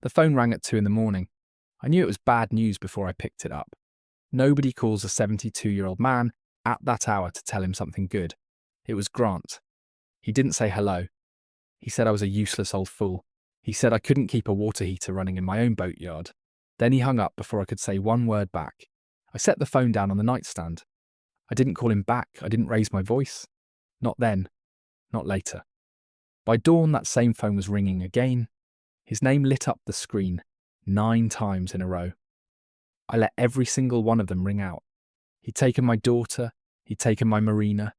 The phone rang at 2 in the morning. I knew it was bad news before I picked it up. Nobody calls a 72-year-old man at that hour to tell him something good. It was Grant. He didn't say hello. He said I was a useless old fool. He said I couldn't keep a water heater running in my own boatyard. Then he hung up before I could say one word back. I set the phone down on the nightstand. I didn't call him back. I didn't raise my voice. Not then. Not later. By dawn, that same phone was ringing again. His name lit up the screen 9 times in a row. I let every single one of them ring out. He'd taken my daughter. He'd taken my marina.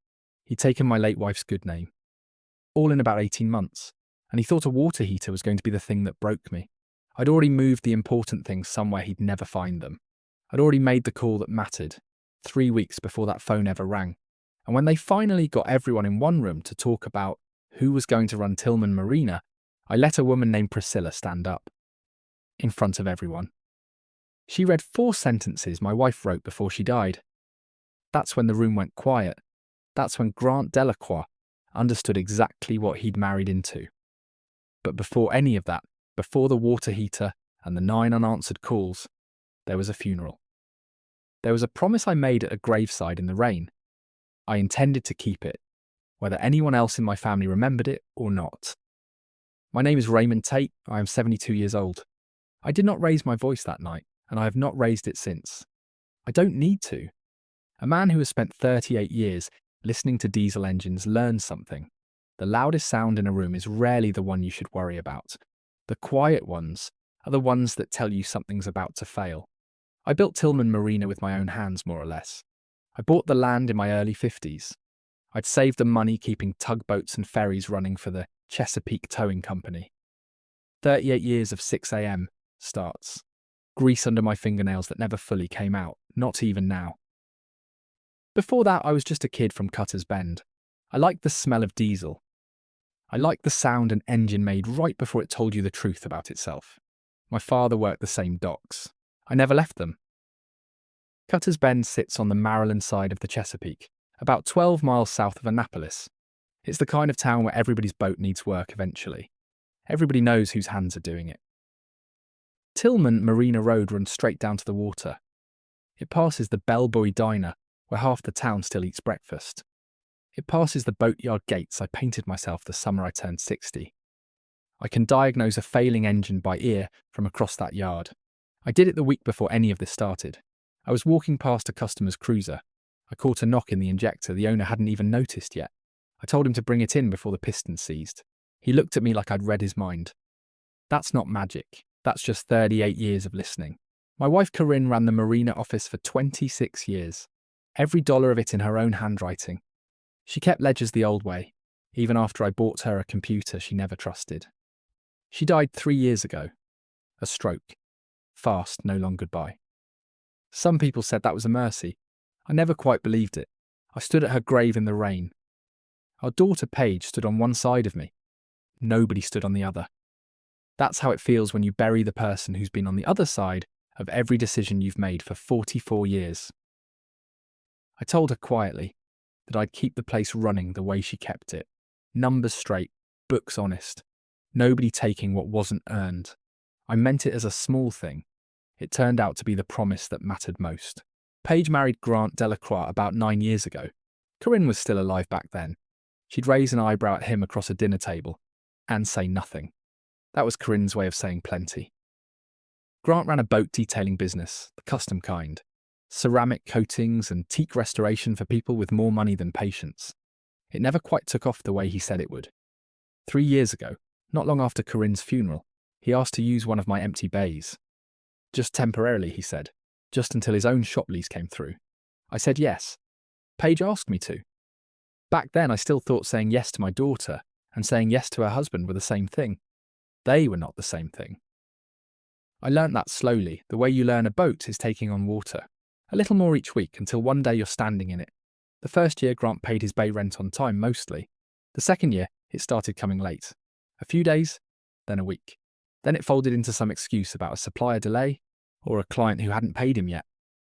He'd taken my late wife's good name. All in about 18 months. And he thought a water heater was going to be the thing that broke me. I'd already moved the important things somewhere he'd never find them. I'd already made the call that mattered, 3 weeks before that phone ever rang. And when they finally got everyone in one room to talk about who was going to run Tillman Marina, I let a woman named Priscilla stand up. In front of everyone. She read 4 sentences my wife wrote before she died. That's when the room went quiet. That's when Grant Delacroix understood exactly what he'd married into. But before any of that, before the water heater and the 9 unanswered calls, there was a funeral. There was a promise I made at a graveside in the rain. I intended to keep it, whether anyone else in my family remembered it or not. My name is Raymond Tate. I am 72 years old. I did not raise my voice that night, and I have not raised it since. I don't need to. A man who has spent 38 years listening to diesel engines learns something. The loudest sound in a room is rarely the one you should worry about. The quiet ones are the ones that tell you something's about to fail. I built Tillman Marina with my own hands, more or less. I bought the land in my early 50s. I'd saved the money keeping tugboats and ferries running for the Chesapeake towing company. 38 years of 6 a.m. starts. Grease under my fingernails that never fully came out, not even now. Before that, I was just a kid from Cutter's Bend. I liked the smell of diesel. I liked the sound an engine made right before it told you the truth about itself. My father worked the same docks. I never left them. Cutter's Bend sits on the Maryland side of the Chesapeake, about 12 miles south of Annapolis. It's the kind of town where everybody's boat needs work eventually. Everybody knows whose hands are doing it. Tillman Marina Road runs straight down to the water. It passes the Bellboy Diner, where half the town still eats breakfast. It passes the boatyard gates I painted myself the summer I turned 60. I can diagnose a failing engine by ear from across that yard. I did it the week before any of this started. I was walking past a customer's cruiser. I caught a knock in the injector the owner hadn't even noticed yet. I told him to bring it in before the piston seized. He looked at me like I'd read his mind. That's not magic. That's just 38 years of listening. My wife Corinne ran the marina office for 26 years. Every dollar of it in her own handwriting. She kept ledgers the old way, even after I bought her a computer she never trusted. She died 3 years ago. A stroke. Fast, no long goodbye. Some people said that was a mercy. I never quite believed it. I stood at her grave in the rain. Our daughter Paige stood on one side of me. Nobody stood on the other. That's how it feels when you bury the person who's been on the other side of every decision you've made for 44 years. I told her quietly that I'd keep the place running the way she kept it. Numbers straight, books honest. Nobody taking what wasn't earned. I meant it as a small thing. It turned out to be the promise that mattered most. Paige married Grant Delacroix about 9 years ago. Corinne was still alive back then. She'd raise an eyebrow at him across a dinner table and say nothing. That was Corinne's way of saying plenty. Grant ran a boat detailing business, the custom kind. Ceramic coatings and teak restoration for people with more money than patience. It never quite took off the way he said it would. 3 years ago, not long after Corinne's funeral, he asked to use one of my empty bays. Just temporarily, he said, just until his own shop lease came through. I said yes. Paige asked me to. Back then, I still thought saying yes to my daughter and saying yes to her husband were the same thing. They were not the same thing. I learnt that slowly. The way you learn a boat is taking on water. A little more each week until one day you're standing in it. The first year, Grant paid his bay rent on time mostly. The second year, it started coming late. A few days, then a week. Then it folded into some excuse about a supplier delay or a client who hadn't paid him yet.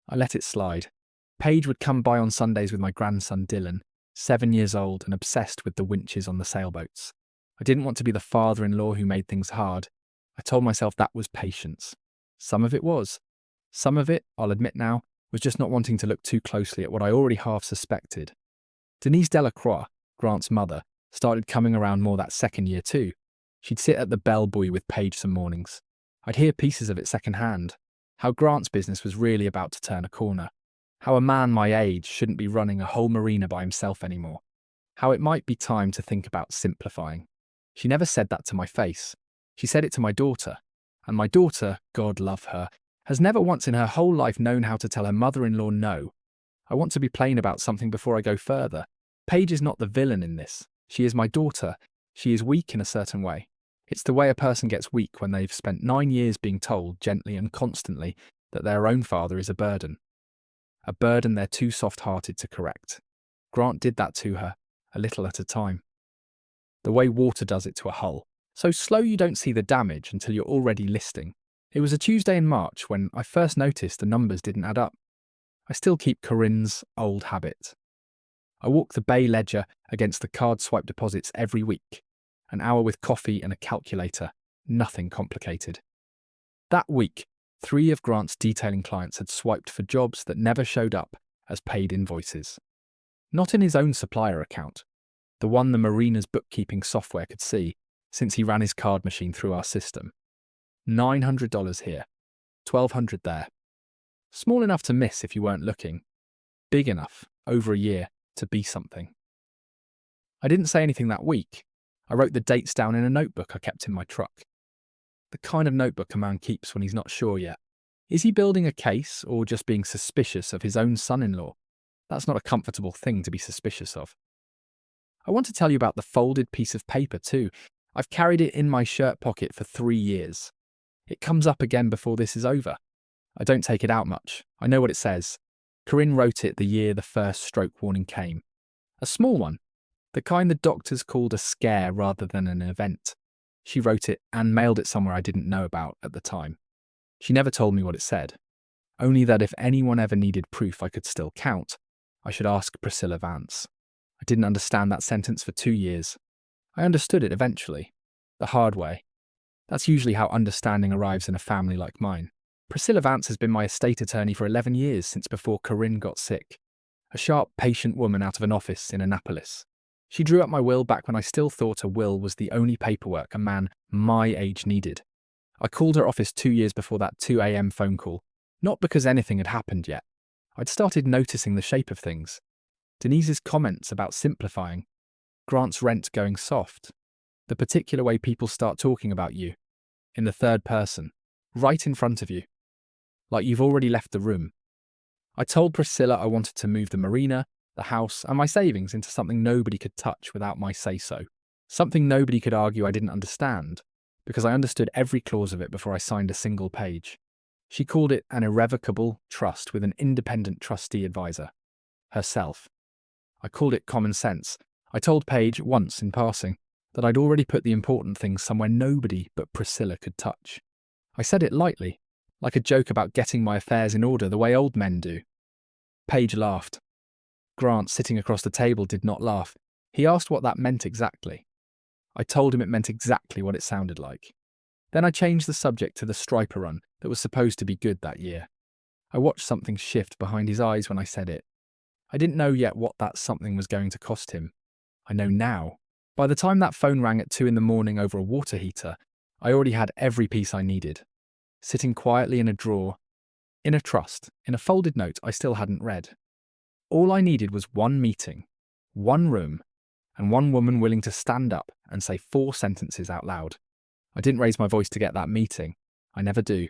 I let it slide. Paige would come by on Sundays with my grandson Dylan, 7 years old and obsessed with the winches on the sailboats. I didn't want to be the father-in-law who made things hard. I told myself that was patience. Some of it was. Some of it, I'll admit now, was just not wanting to look too closely at what I already half suspected. Denise Delacroix, Grant's mother, started coming around more that second year too. She'd sit at the bell buoy with Paige some mornings. I'd hear pieces of it secondhand. How Grant's business was really about to turn a corner. How a man my age shouldn't be running a whole marina by himself anymore. How it might be time to think about simplifying. She never said that to my face. She said it to my daughter. And my daughter, God love her, has never once in her whole life known how to tell her mother-in-law no. I want to be plain about something before I go further. Paige is not the villain in this. She is my daughter. She is weak in a certain way. It's the way a person gets weak when they've spent 9 years being told, gently and constantly, that their own father is a burden. A burden they're too soft-hearted to correct. Grant did that to her, a little at a time. The way water does it to a hull. So slow you don't see the damage until you're already listing. It was a Tuesday in March when I first noticed the numbers didn't add up. I still keep Corinne's old habit. I walk the Bay ledger against the card swipe deposits every week. An hour with coffee and a calculator. Nothing complicated. That week, 3 of Grant's detailing clients had swiped for jobs that never showed up as paid invoices. Not in his own supplier account, the one the marina's bookkeeping software could see, since he ran his card machine through our system. $900 here, $1,200 there. Small enough to miss if you weren't looking. Big enough, over a year, to be something. I didn't say anything that week. I wrote the dates down in a notebook I kept in my truck. The kind of notebook a man keeps when he's not sure yet. Is he building a case or just being suspicious of his own son-in-law? That's not a comfortable thing to be suspicious of. I want to tell you about the folded piece of paper too. I've carried it in my shirt pocket for 3 years. It comes up again before this is over. I don't take it out much. I know what it says. Corinne wrote it the year the first stroke warning came. A small one. The kind the doctors called a scare rather than an event. She wrote it and mailed it somewhere I didn't know about at the time. She never told me what it said. Only that if anyone ever needed proof I could still count, I should ask Priscilla Vance. I didn't understand that sentence for 2 years. I understood it eventually. The hard way. That's usually how understanding arrives in a family like mine. Priscilla Vance has been my estate attorney for 11 years since before Corinne got sick. A sharp, patient woman out of an office in Annapolis. She drew up my will back when I still thought a will was the only paperwork a man my age needed. I called her office 2 years before that 2 a.m. phone call, not because anything had happened yet. I'd started noticing the shape of things. Denise's comments about simplifying, Grant's rent going soft, the particular way people start talking about you, in the third person, right in front of you, like you've already left the room. I told Priscilla I wanted to move the marina, the house, and my savings into something nobody could touch without my say-so. Something nobody could argue I didn't understand, because I understood every clause of it before I signed a single page. She called it an irrevocable trust with an independent trustee advisor. Herself. I called it common sense. I told Paige once in passing that I'd already put the important things somewhere nobody but Priscilla could touch. I said it lightly, like a joke about getting my affairs in order the way old men do. Paige laughed. Grant, sitting across the table, did not laugh. He asked what that meant exactly. I told him it meant exactly what it sounded like. Then I changed the subject to the striper run that was supposed to be good that year. I watched something shift behind his eyes when I said it. I didn't know yet what that something was going to cost him. I know now. By the time that phone rang at 2 in the morning over a water heater, I already had every piece I needed. Sitting quietly in a drawer, in a trust, in a folded note I still hadn't read. All I needed was one meeting, one room, and one woman willing to stand up and say 4 sentences out loud. I didn't raise my voice to get that meeting. I never do.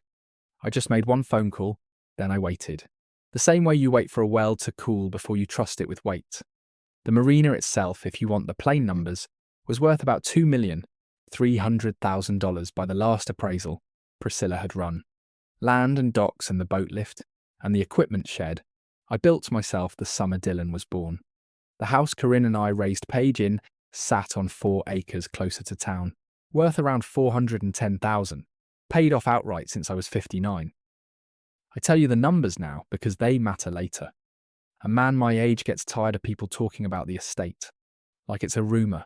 I just made one phone call, then I waited. The same way you wait for a well to cool before you trust it with weight. The marina itself, if you want the plain numbers, was worth about $2,300,000 by the last appraisal Priscilla had run. Land and docks and the boat lift, and the equipment shed, I built myself the summer Dylan was born. The house Corinne and I raised Paige in sat on 4 acres closer to town, worth around $410,000, paid off outright since I was 59. I tell you the numbers now because they matter later. A man my age gets tired of people talking about the estate, like it's a rumour.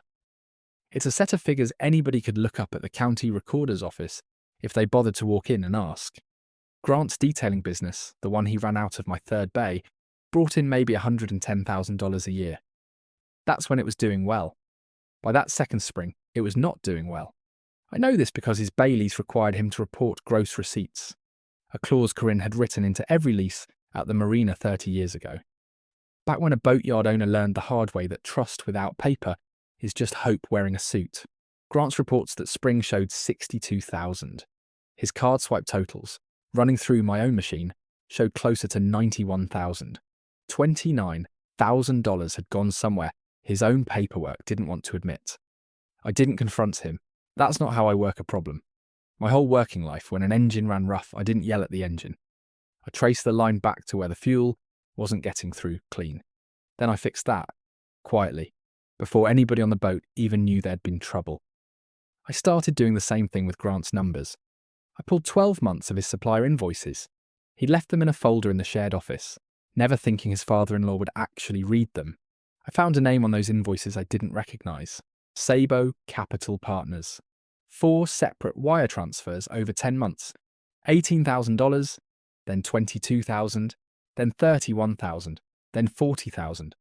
It's a set of figures anybody could look up at the county recorder's office if they bothered to walk in and ask. Grant's detailing business, the one he ran out of my third bay, brought in maybe $110,000 a year. That's when it was doing well. By that second spring, it was not doing well. I know this because his bay lease required him to report gross receipts, a clause Corinne had written into every lease at the marina 30 years ago. Back when a boatyard owner learned the hard way that trust without paper is just hope wearing a suit. Grant's reports that spring showed 62,000. His card swipe totals, running through my own machine, showed closer to 91,000. $29,000 had gone somewhere his own paperwork didn't want to admit. I didn't confront him. That's not how I work a problem. My whole working life, when an engine ran rough, I didn't yell at the engine. I traced the line back to where the fuel wasn't getting through clean. Then I fixed that, quietly, before anybody on the boat even knew there'd been trouble. I started doing the same thing with Grant's numbers. I pulled 12 months of his supplier invoices. He'd left them in a folder in the shared office, never thinking his father-in-law would actually read them. I found a name on those invoices I didn't recognise. Sabo Capital Partners. 4 separate wire transfers over 10 months. $18,000, then $22,000, then $31,000, then $40,000,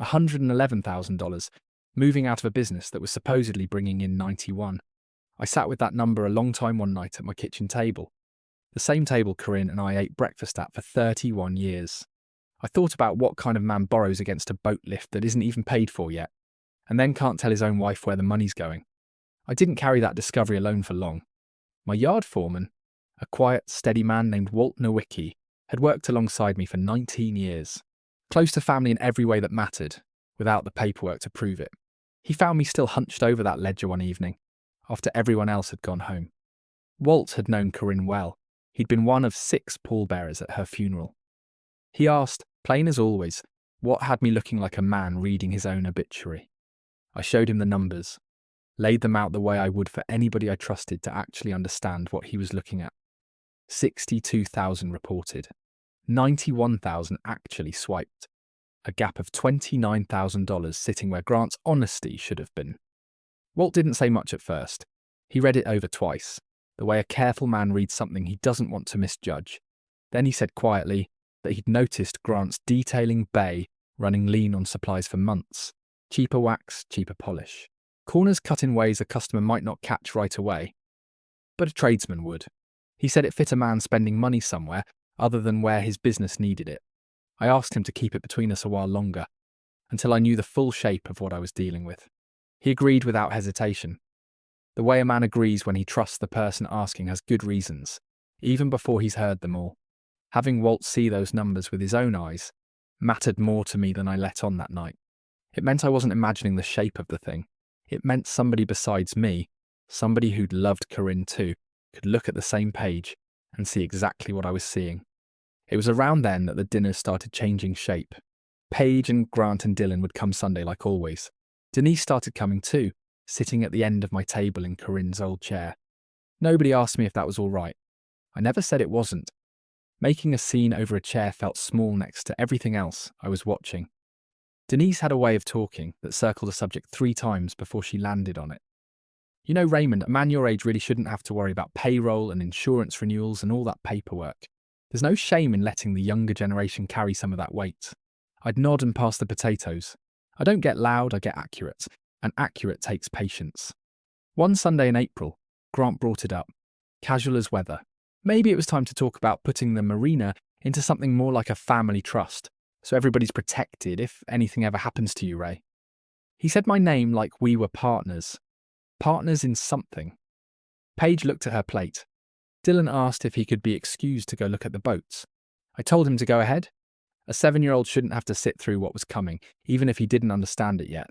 $111,000, moving out of a business that was supposedly bringing in 91. I sat with that number a long time one night at my kitchen table, the same table Corinne and I ate breakfast at for 31 years. I thought about what kind of man borrows against a boat lift that isn't even paid for yet, and then can't tell his own wife where the money's going. I didn't carry that discovery alone for long. My yard foreman, a quiet, steady man named Walt Nowicki, had worked alongside me for 19 years, close to family in every way that mattered, without the paperwork to prove it. He found me still hunched over that ledger one evening, after everyone else had gone home. Walt had known Corinne well. He'd been one of 6 pallbearers at her funeral. He asked, plain as always, what had me looking like a man reading his own obituary. I showed him the numbers, laid them out the way I would for anybody I trusted to actually understand what he was looking at. 62,000 reported, 91,000 actually swiped, a gap of $29,000 sitting where Grant's honesty should have been. Walt didn't say much at first. He read it over twice, the way a careful man reads something he doesn't want to misjudge. Then he said quietly that he'd noticed Grant's detailing bay running lean on supplies for months. Cheaper wax, cheaper polish. Corners cut in ways a customer might not catch right away, but a tradesman would. He said it fit a man spending money somewhere other than where his business needed it. I asked him to keep it between us a while longer, until I knew the full shape of what I was dealing with. He agreed without hesitation. The way a man agrees when he trusts the person asking has good reasons, even before he's heard them all. Having Walt see those numbers with his own eyes mattered more to me than I let on that night. It meant I wasn't imagining the shape of the thing. It meant somebody besides me, somebody who'd loved Corinne too, could look at the same page and see exactly what I was seeing. It was around then that the dinners started changing shape. Paige and Grant and Dylan would come Sunday like always. Denise started coming too, sitting at the end of my table in Corinne's old chair. Nobody asked me if that was all right. I never said it wasn't. Making a scene over a chair felt small next to everything else I was watching. Denise had a way of talking that circled a subject 3 times before she landed on it. You know, Raymond, a man your age really shouldn't have to worry about payroll and insurance renewals and all that paperwork. There's no shame in letting the younger generation carry some of that weight. I'd nod and pass the potatoes. I don't get loud, I get accurate, and accurate takes patience. One Sunday in April, Grant brought it up, casual as weather. Maybe it was time to talk about putting the marina into something more like a family trust, so everybody's protected if anything ever happens to you, Ray. He said my name like we were partners. Partners in something. Paige looked at her plate. Dylan asked if he could be excused to go look at the boats. I told him to go ahead. A 7-year-old shouldn't have to sit through what was coming, even if he didn't understand it yet.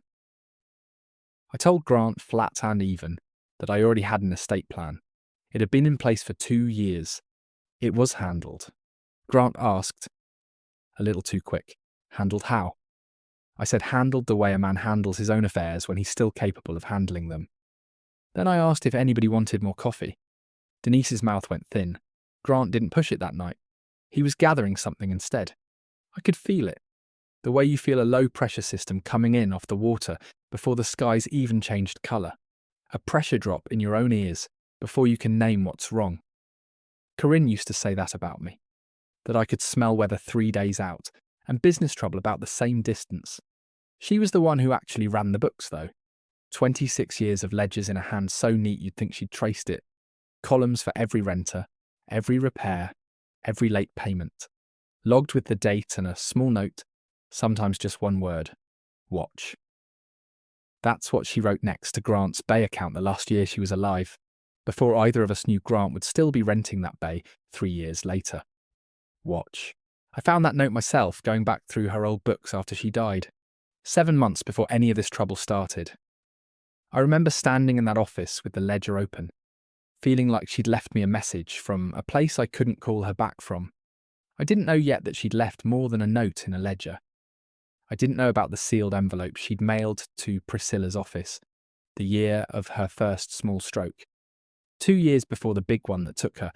I told Grant flat and even that I already had an estate plan. It had been in place for 2 years. It was handled. Grant asked, a little too quick, handled how? I said handled the way a man handles his own affairs when he's still capable of handling them. Then I asked if anybody wanted more coffee. Denise's mouth went thin. Grant didn't push it that night. He was gathering something instead. I could feel it. The way you feel a low-pressure system coming in off the water before the skies even changed colour. A pressure drop in your own ears before you can name what's wrong. Corinne used to say that about me, that I could smell weather 3 days out, and business trouble about the same distance. She was the one who actually ran the books, though. 26 years of ledgers in a hand so neat you'd think she'd traced it. Columns for every renter, every repair, every late payment. Logged with the date and a small note, sometimes just one word: watch. That's what she wrote next to Grant's bay account the last year she was alive, before either of us knew Grant would still be renting that bay 3 years later. Watch. I found that note myself going back through her old books after she died, 7 months before any of this trouble started. I remember standing in that office with the ledger open, feeling like she'd left me a message from a place I couldn't call her back from. I didn't know yet that she'd left more than a note in a ledger. I didn't know about the sealed envelope she'd mailed to Priscilla's office the year of her first small stroke. 2 years before the big one that took her.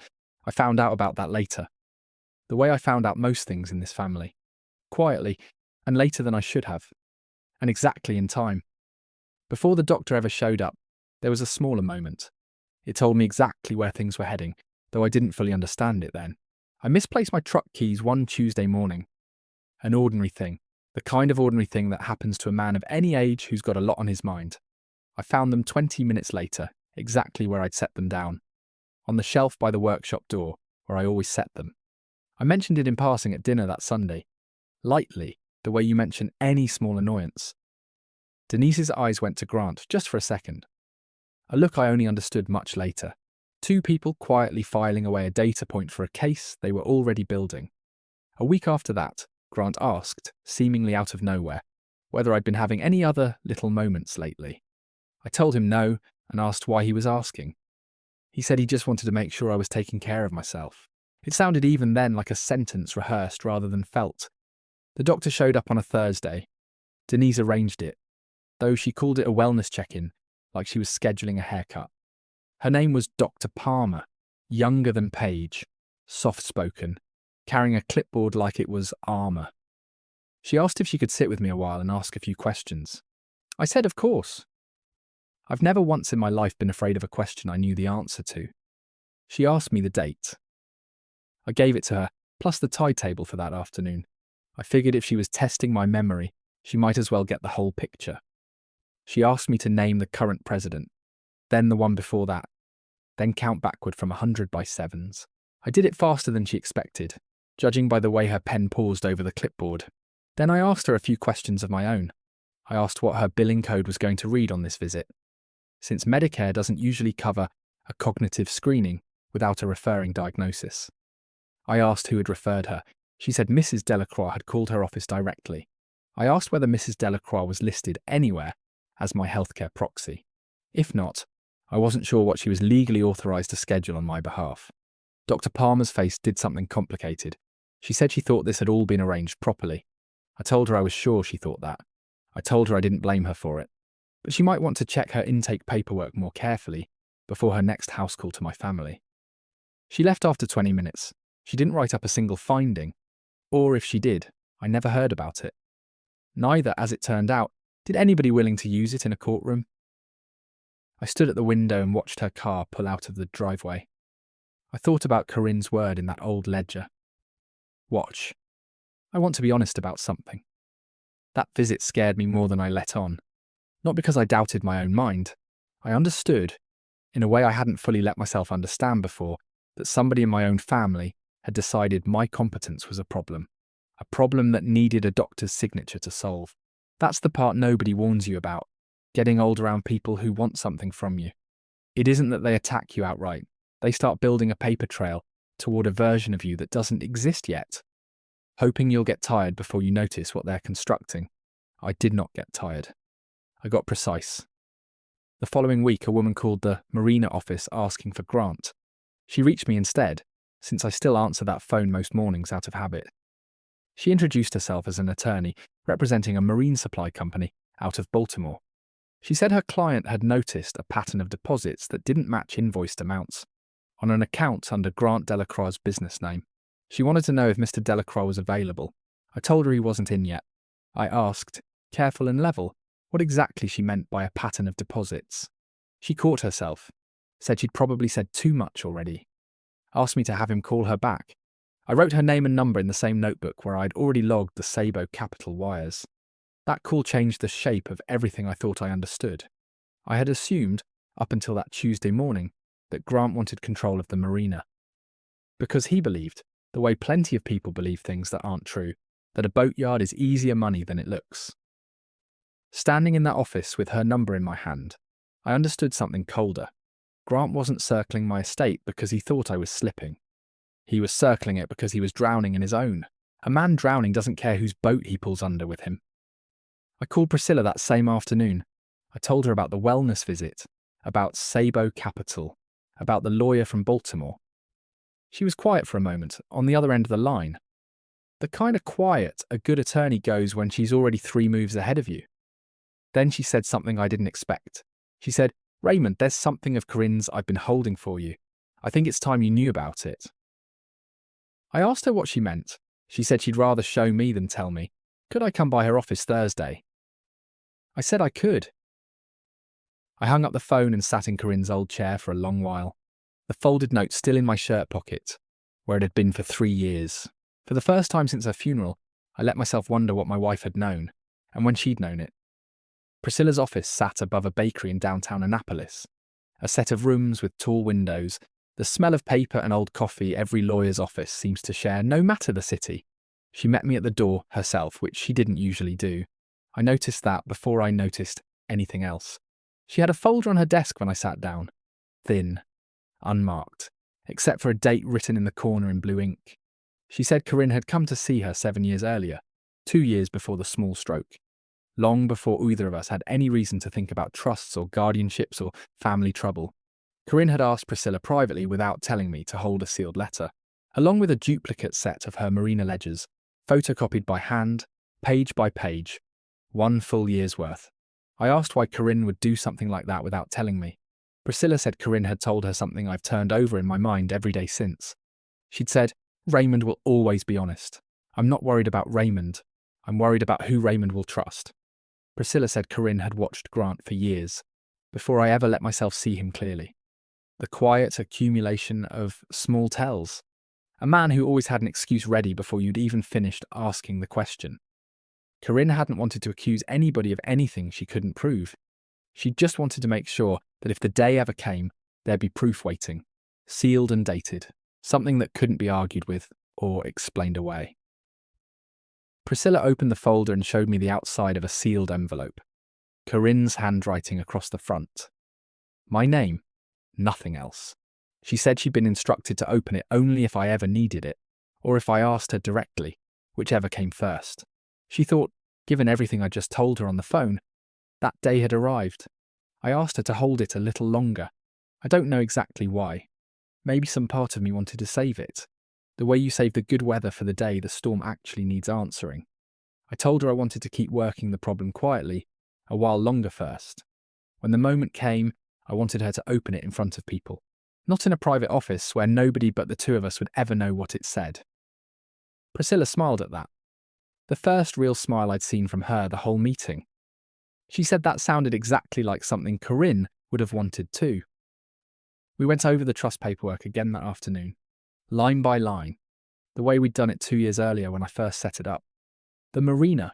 I found out about that later. The way I found out most things in this family. Quietly, and later than I should have. And exactly in time. Before the doctor ever showed up, there was a smaller moment. It told me exactly where things were heading, though I didn't fully understand it then. I misplaced my truck keys one Tuesday morning. An ordinary thing. The kind of ordinary thing that happens to a man of any age who's got a lot on his mind. I found them 20 minutes later, exactly where I'd set them down. On the shelf by the workshop door, where I always set them. I mentioned it in passing at dinner that Sunday. Lightly, the way you mention any small annoyance. Denise's eyes went to Grant, just for a second. A look I only understood much later. 2 people quietly filing away a data point for a case they were already building. A week after that, Grant asked, seemingly out of nowhere, whether I'd been having any other little moments lately. I told him no, and asked why he was asking. He said he just wanted to make sure I was taking care of myself. It sounded even then like a sentence rehearsed rather than felt. The doctor showed up on a Thursday. Denise arranged it, though she called it a wellness check-in, like she was scheduling a haircut. Her name was Dr. Palmer, younger than Paige, soft-spoken, carrying a clipboard like it was armour. She asked if she could sit with me a while and ask a few questions. I said of course. I've never once in my life been afraid of a question I knew the answer to. She asked me the date. I gave it to her, plus the tide table for that afternoon. I figured if she was testing my memory, she might as well get the whole picture. She asked me to name the current president, then the one before that, then count backward from 100 by 7s. I did it faster than she expected, judging by the way her pen paused over the clipboard. Then I asked her a few questions of my own. I asked what her billing code was going to read on this visit, since Medicare doesn't usually cover a cognitive screening without a referring diagnosis. I asked who had referred her. She said Mrs. Delacroix had called her office directly. I asked whether Mrs. Delacroix was listed anywhere as my healthcare proxy. If not, I wasn't sure what she was legally authorised to schedule on my behalf. Dr. Palmer's face did something complicated. She said she thought this had all been arranged properly. I told her I was sure she thought that. I told her I didn't blame her for it. But she might want to check her intake paperwork more carefully before her next house call to my family. She left after 20 minutes. She didn't write up a single finding. Or if she did, I never heard about it. Neither, as it turned out, did anybody willing to use it in a courtroom. I stood at the window and watched her car pull out of the driveway. I thought about Corinne's word in that old ledger. Watch. I want to be honest about something. That visit scared me more than I let on. Not because I doubted my own mind. I understood, in a way I hadn't fully let myself understand before, that somebody in my own family had decided my competence was a problem that needed a doctor's signature to solve. That's the part nobody warns you about, getting old around people who want something from you. It isn't that they attack you outright. They start building a paper trail toward a version of you that doesn't exist yet, hoping you'll get tired before you notice what they're constructing. I did not get tired. I got precise. The following week, a woman called the marina office asking for Grant. She reached me instead, since I still answer that phone most mornings out of habit. She introduced herself as an attorney representing a marine supply company out of Baltimore. She said her client had noticed a pattern of deposits that didn't match invoiced amounts on an account under Grant Delacroix's business name. She wanted to know if Mr. Delacroix was available. I told her he wasn't in yet. I asked, careful and level, what exactly she meant by a pattern of deposits. She caught herself, said she'd probably said too much already, asked me to have him call her back. I wrote her name and number in the same notebook where I'd already logged the Sabo capital wires. That call changed the shape of everything I thought I understood. I had assumed, up until that Tuesday morning, that Grant wanted control of the marina. Because he believed, the way plenty of people believe things that aren't true, that a boatyard is easier money than it looks. Standing in that office with her number in my hand, I understood something colder. Grant wasn't circling my estate because he thought I was slipping. He was circling it because he was drowning in his own. A man drowning doesn't care whose boat he pulls under with him. I called Priscilla that same afternoon. I told her about the wellness visit, about Sabo Capital, about the lawyer from Baltimore. She was quiet for a moment, on the other end of the line. The kind of quiet a good attorney goes when she's already 3 moves ahead of you. Then she said something I didn't expect. She said, "Raymond, there's something of Corinne's I've been holding for you. I think it's time you knew about it." I asked her what she meant. She said she'd rather show me than tell me. Could I come by her office Thursday? I said I could. I hung up the phone and sat in Corinne's old chair for a long while, the folded note still in my shirt pocket, where it had been for 3 years. For the first time since her funeral, I let myself wonder what my wife had known, and when she'd known it. Priscilla's office sat above a bakery in downtown Annapolis, a set of rooms with tall windows, the smell of paper and old coffee every lawyer's office seems to share, no matter the city. She met me at the door herself, which she didn't usually do. I noticed that before I noticed anything else. She had a folder on her desk when I sat down, thin, unmarked, except for a date written in the corner in blue ink. She said Corinne had come to see her 7 years earlier, 2 years before the small stroke, long before either of us had any reason to think about trusts or guardianships or family trouble. Corinne had asked Priscilla privately without telling me to hold a sealed letter, along with a duplicate set of her marina ledgers, photocopied by hand, page by page, 1 full year's worth. I asked why Corinne would do something like that without telling me. Priscilla said Corinne had told her something I've turned over in my mind every day since. She'd said, "Raymond will always be honest. I'm not worried about Raymond. I'm worried about who Raymond will trust." Priscilla said Corinne had watched Grant for years, before I ever let myself see him clearly. The quiet accumulation of small tells. A man who always had an excuse ready before you'd even finished asking the question. Corinne hadn't wanted to accuse anybody of anything she couldn't prove. She just wanted to make sure that if the day ever came, there'd be proof waiting, sealed and dated, something that couldn't be argued with or explained away. Priscilla opened the folder and showed me the outside of a sealed envelope. Corinne's handwriting across the front. My name, nothing else. She said she'd been instructed to open it only if I ever needed it, or if I asked her directly, whichever came first. She thought, given everything I just told her on the phone, that day had arrived. I asked her to hold it a little longer. I don't know exactly why. Maybe some part of me wanted to save it. The way you save the good weather for the day the storm actually needs answering. I told her I wanted to keep working the problem quietly, a while longer first. When the moment came, I wanted her to open it in front of people. Not in a private office where nobody but the 2 of us would ever know what it said. Priscilla smiled at that. The first real smile I'd seen from her the whole meeting. She said that sounded exactly like something Corinne would have wanted too. We went over the trust paperwork again that afternoon, line by line, the way we'd done it 2 years earlier when I first set it up. The marina,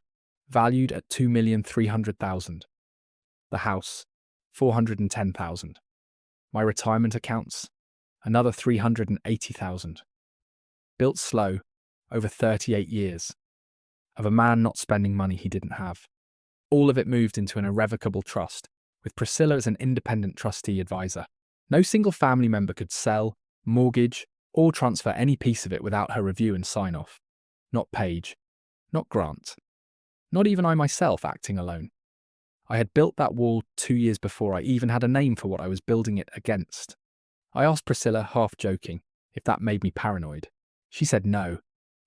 valued at $2,300,000. The house, $410,000. My retirement accounts, another $380,000. Built slow, over 38 years. Of a man not spending money he didn't have. All of it moved into an irrevocable trust, with Priscilla as an independent trustee advisor. No single family member could sell, mortgage, or transfer any piece of it without her review and sign-off. Not Paige. Not Grant. Not even I myself acting alone. I had built that wall 2 years before I even had a name for what I was building it against. I asked Priscilla, half joking, if that made me paranoid. She said no.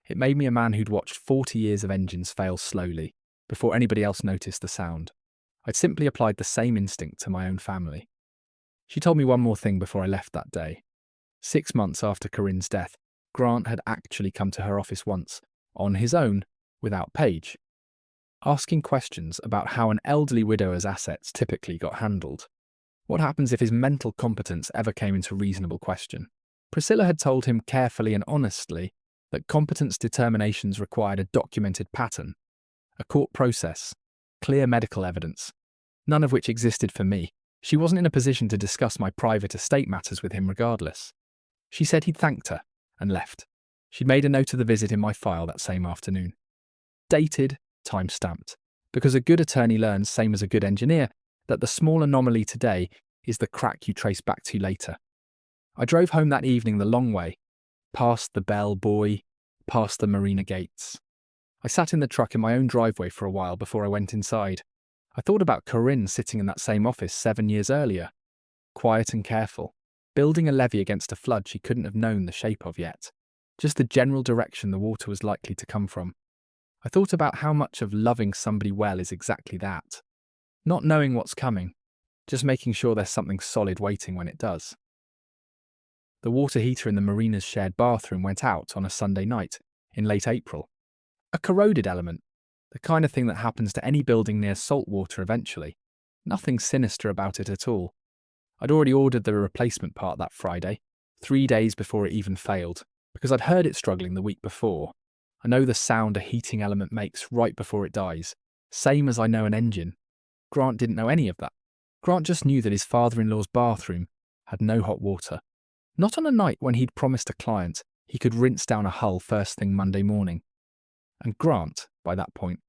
It made me a man who'd watched 40 years of engines fail slowly, before anybody else noticed the sound. I'd simply applied the same instinct to my own family. She told me one more thing before I left that day. 6 months after Corinne's death, Grant had actually come to her office once, on his own, without Paige, asking questions about how an elderly widower's assets typically got handled. What happens if his mental competence ever came into reasonable question? Priscilla had told him carefully and honestly that competence determinations required a documented pattern, a court process, clear medical evidence, none of which existed for me. She wasn't in a position to discuss my private estate matters with him regardless. She said he'd thanked her and left. She'd made a note of the visit in my file that same afternoon. Dated, time-stamped, because a good attorney learns, same as a good engineer, that the small anomaly today is the crack you trace back to later. I drove home that evening the long way, past the bell buoy, past the marina gates. I sat in the truck in my own driveway for a while before I went inside. I thought about Corinne sitting in that same office 7 years earlier, quiet and careful, building a levee against a flood she couldn't have known the shape of yet, just the general direction the water was likely to come from. I thought about how much of loving somebody well is exactly that. Not knowing what's coming, just making sure there's something solid waiting when it does. The water heater in the marina's shared bathroom went out on a Sunday night in late April. A corroded element, the kind of thing that happens to any building near salt water eventually. Nothing sinister about it at all. I'd already ordered the replacement part that Friday, 3 days before it even failed, because I'd heard it struggling the week before. I know the sound a heating element makes right before it dies, same as I know an engine. Grant didn't know any of that. Grant just knew that his father-in-law's bathroom had no hot water. Not on a night when he'd promised a client he could rinse down a hull first thing Monday morning. And Grant, by that point,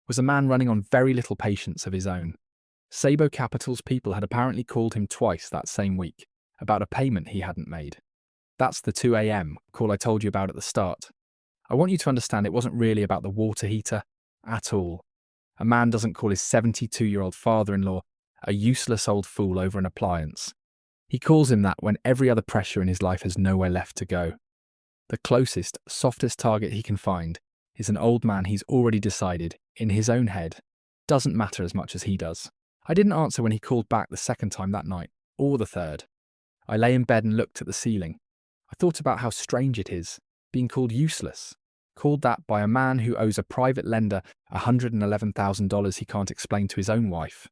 was a man running on very little patience of his own. Sabo Capital's people had apparently called him twice that same week about a payment he hadn't made. That's the 2 a.m. call I told you about at the start. I want you to understand it wasn't really about the water heater at all. A man doesn't call his 72-year-old father-in-law a useless old fool over an appliance. He calls him that when every other pressure in his life has nowhere left to go. The closest, softest target he can find is an old man he's already decided, in his own head, doesn't matter as much as he does. I didn't answer when he called back the second time that night, or the third. I lay in bed and looked at the ceiling. I thought about how strange it is, being called useless. Called that by a man who owes a private lender $111,000 he can't explain to his own wife.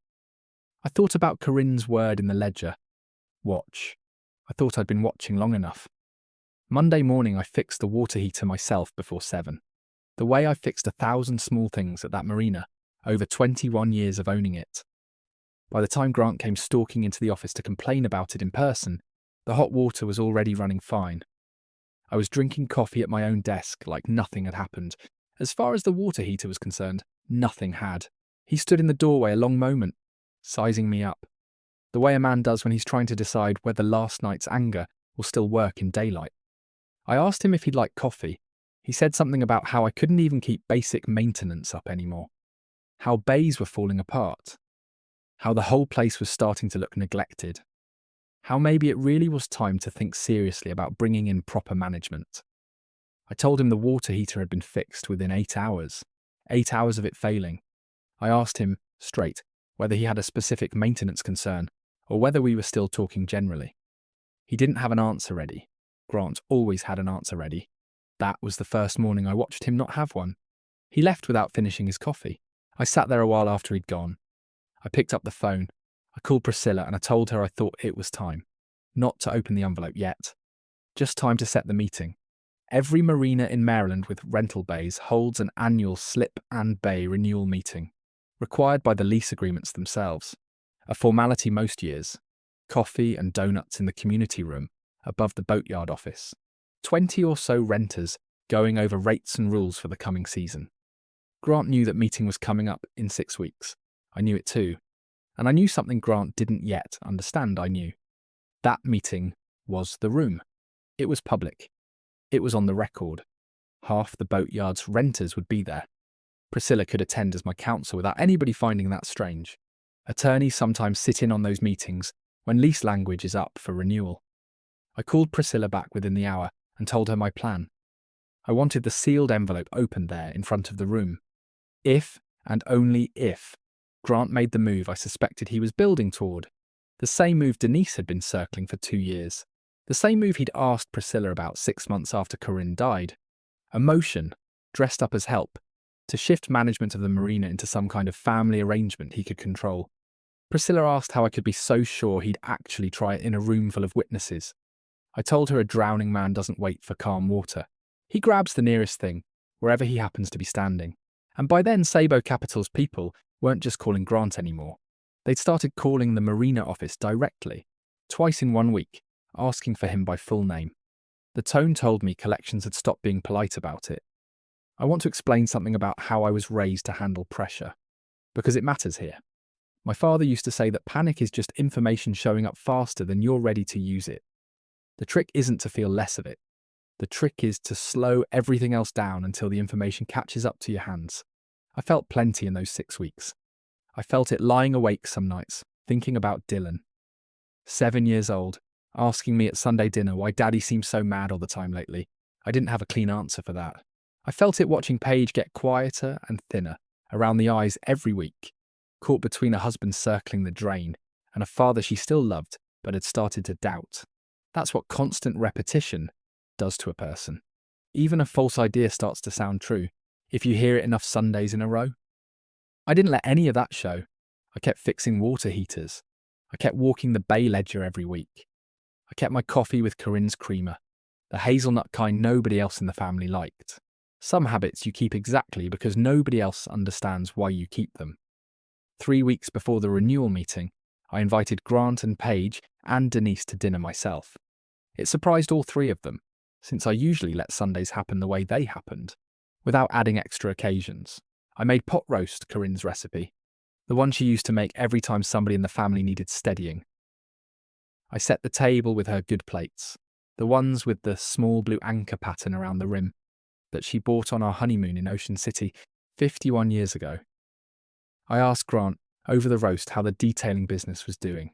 I thought about Corinne's word in the ledger. Watch. I thought I'd been watching long enough. Monday morning I fixed the water heater myself before 7. The way I fixed 1,000 small things at that marina, over 21 years of owning it. By the time Grant came stalking into the office to complain about it in person, the hot water was already running fine. I was drinking coffee at my own desk like nothing had happened. As far as the water heater was concerned, nothing had. He stood in the doorway a long moment, sizing me up, the way a man does when he's trying to decide whether last night's anger will still work in daylight. I asked him if he'd like coffee. He said something about how I couldn't even keep basic maintenance up anymore, how bays were falling apart, how the whole place was starting to look neglected, how maybe it really was time to think seriously about bringing in proper management. I told him the water heater had been fixed within 8 hours, 8 hours of it failing. I asked him, straight, whether he had a specific maintenance concern, or whether we were still talking generally. He didn't have an answer ready. Grant always had an answer ready. That was the first morning I watched him not have one. He left without finishing his coffee. I sat there a while after he'd gone. I picked up the phone. I called Priscilla and I told her I thought it was time. Not to open the envelope yet. Just time to set the meeting. Every marina in Maryland with rental bays holds an annual slip and bay renewal meeting, required by the lease agreements themselves. A formality most years. Coffee and donuts in the community room above the boatyard office. 20 or so renters going over rates and rules for the coming season. Grant knew that meeting was coming up in 6 weeks. I knew it too. And I knew something Grant didn't yet understand I knew. That meeting was the room. It was public. It was on the record. Half the boatyard's renters would be there. Priscilla could attend as my counsel without anybody finding that strange. Attorneys sometimes sit in on those meetings when lease language is up for renewal. I called Priscilla back within the hour and told her my plan. I wanted the sealed envelope opened there in front of the room. If, and only if, Grant made the move I suspected he was building toward, the same move Denise had been circling for 2 years, the same move he'd asked Priscilla about 6 months after Corinne died, a motion, dressed up as help, to shift management of the marina into some kind of family arrangement he could control. Priscilla asked how I could be so sure he'd actually try it in a room full of witnesses. I told her a drowning man doesn't wait for calm water. He grabs the nearest thing, wherever he happens to be standing. And by then, Sabo Capital's people weren't just calling Grant anymore. They'd started calling the marina office directly, twice in 1 week, asking for him by full name. The tone told me collections had stopped being polite about it. I want to explain something about how I was raised to handle pressure, because it matters here. My father used to say that panic is just information showing up faster than you're ready to use it. The trick isn't to feel less of it. The trick is to slow everything else down until the information catches up to your hands. I felt plenty in those 6 weeks. I felt it lying awake some nights, thinking about Dylan. 7 years old, asking me at Sunday dinner why Daddy seems so mad all the time lately. I didn't have a clean answer for that. I felt it watching Paige get quieter and thinner around the eyes every week, caught between a husband circling the drain and a father she still loved but had started to doubt. That's what constant repetition does to a person. Even a false idea starts to sound true if you hear it enough Sundays in a row. I didn't let any of that show. I kept fixing water heaters. I kept walking the bay ledger every week. I kept my coffee with Corinne's creamer, the hazelnut kind nobody else in the family liked. Some habits you keep exactly because nobody else understands why you keep them. 3 weeks before the renewal meeting, I invited Grant and Paige and Denise to dinner myself. It surprised all three of them, since I usually let Sundays happen the way they happened, without adding extra occasions. I made pot roast, Corinne's recipe, the one she used to make every time somebody in the family needed steadying. I set the table with her good plates, the ones with the small blue anchor pattern around the rim, that she bought on our honeymoon in Ocean City 51 years ago. I asked Grant over the roast how the detailing business was doing.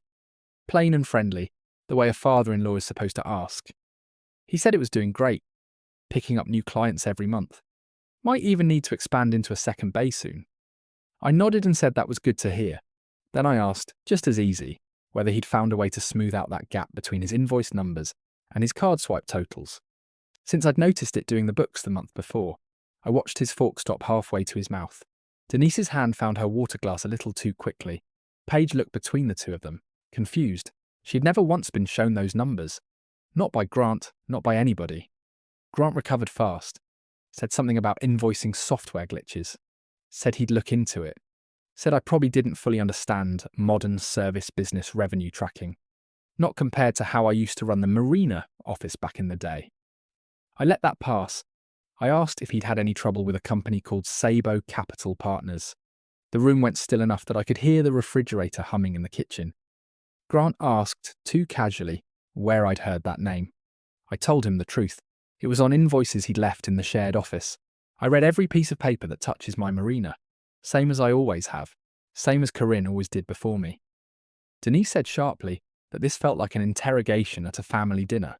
Plain and friendly, the way a father-in-law is supposed to ask. He said it was doing great, picking up new clients every month. Might even need to expand into a second bay soon. I nodded and said that was good to hear. Then I asked, just as easy, whether he'd found a way to smooth out that gap between his invoice numbers and his card swipe totals. Since I'd noticed it doing the books the month before, I watched his fork stop halfway to his mouth. Denise's hand found her water glass a little too quickly. Paige looked between the two of them, confused. She'd never once been shown those numbers. Not by Grant, not by anybody. Grant recovered fast. Said something about invoicing software glitches. Said he'd look into it. Said I probably didn't fully understand modern service business revenue tracking. Not compared to how I used to run the marina office back in the day. I let that pass. I asked if he'd had any trouble with a company called Sabo Capital Partners. The room went still enough that I could hear the refrigerator humming in the kitchen. Grant asked, too casually, where I'd heard that name. I told him the truth. It was on invoices he'd left in the shared office. I read every piece of paper that touches my marina. Same as I always have. Same as Corinne always did before me. Denise said sharply that this felt like an interrogation at a family dinner.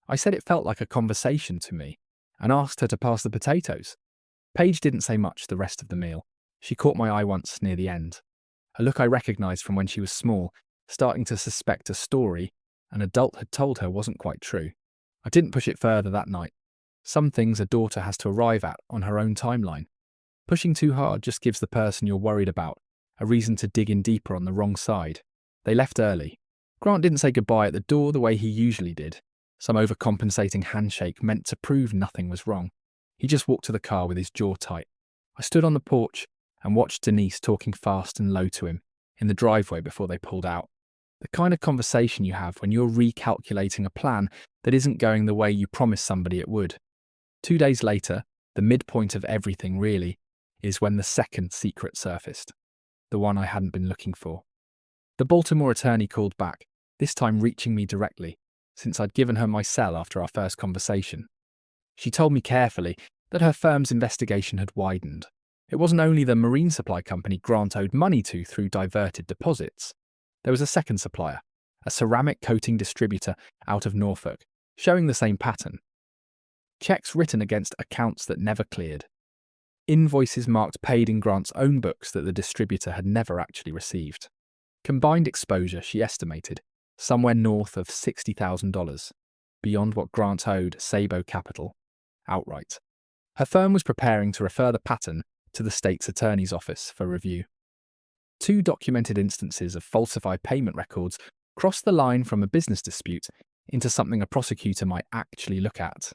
I said it felt like a conversation to me, and asked her to pass the potatoes. Paige didn't say much the rest of the meal. She caught my eye once near the end. A look I recognised from when she was small, starting to suspect a story an adult had told her wasn't quite true. I didn't push it further that night. Some things a daughter has to arrive at on her own timeline. Pushing too hard just gives the person you're worried about a reason to dig in deeper on the wrong side. They left early. Grant didn't say goodbye at the door the way he usually did. Some overcompensating handshake meant to prove nothing was wrong. He just walked to the car with his jaw tight. I stood on the porch and watched Denise talking fast and low to him in the driveway before they pulled out. The kind of conversation you have when you're recalculating a plan that isn't going the way you promised somebody it would. 2 days later, the midpoint of everything really is when the second secret surfaced. The one I hadn't been looking for. The Baltimore attorney called back, this time reaching me directly, since I'd given her my cell after our first conversation. She told me carefully that her firm's investigation had widened. It wasn't only the marine supply company Grant owed money to through diverted deposits. There was a second supplier, a ceramic coating distributor out of Norfolk, showing the same pattern. Checks written against accounts that never cleared. Invoices marked paid in Grant's own books that the distributor had never actually received. Combined exposure, she estimated, somewhere north of $60,000, beyond what Grant owed Sabo Capital, outright. Her firm was preparing to refer the pattern to the state's attorney's office for review. 2 documented instances of falsified payment records crossed the line from a business dispute into something a prosecutor might actually look at.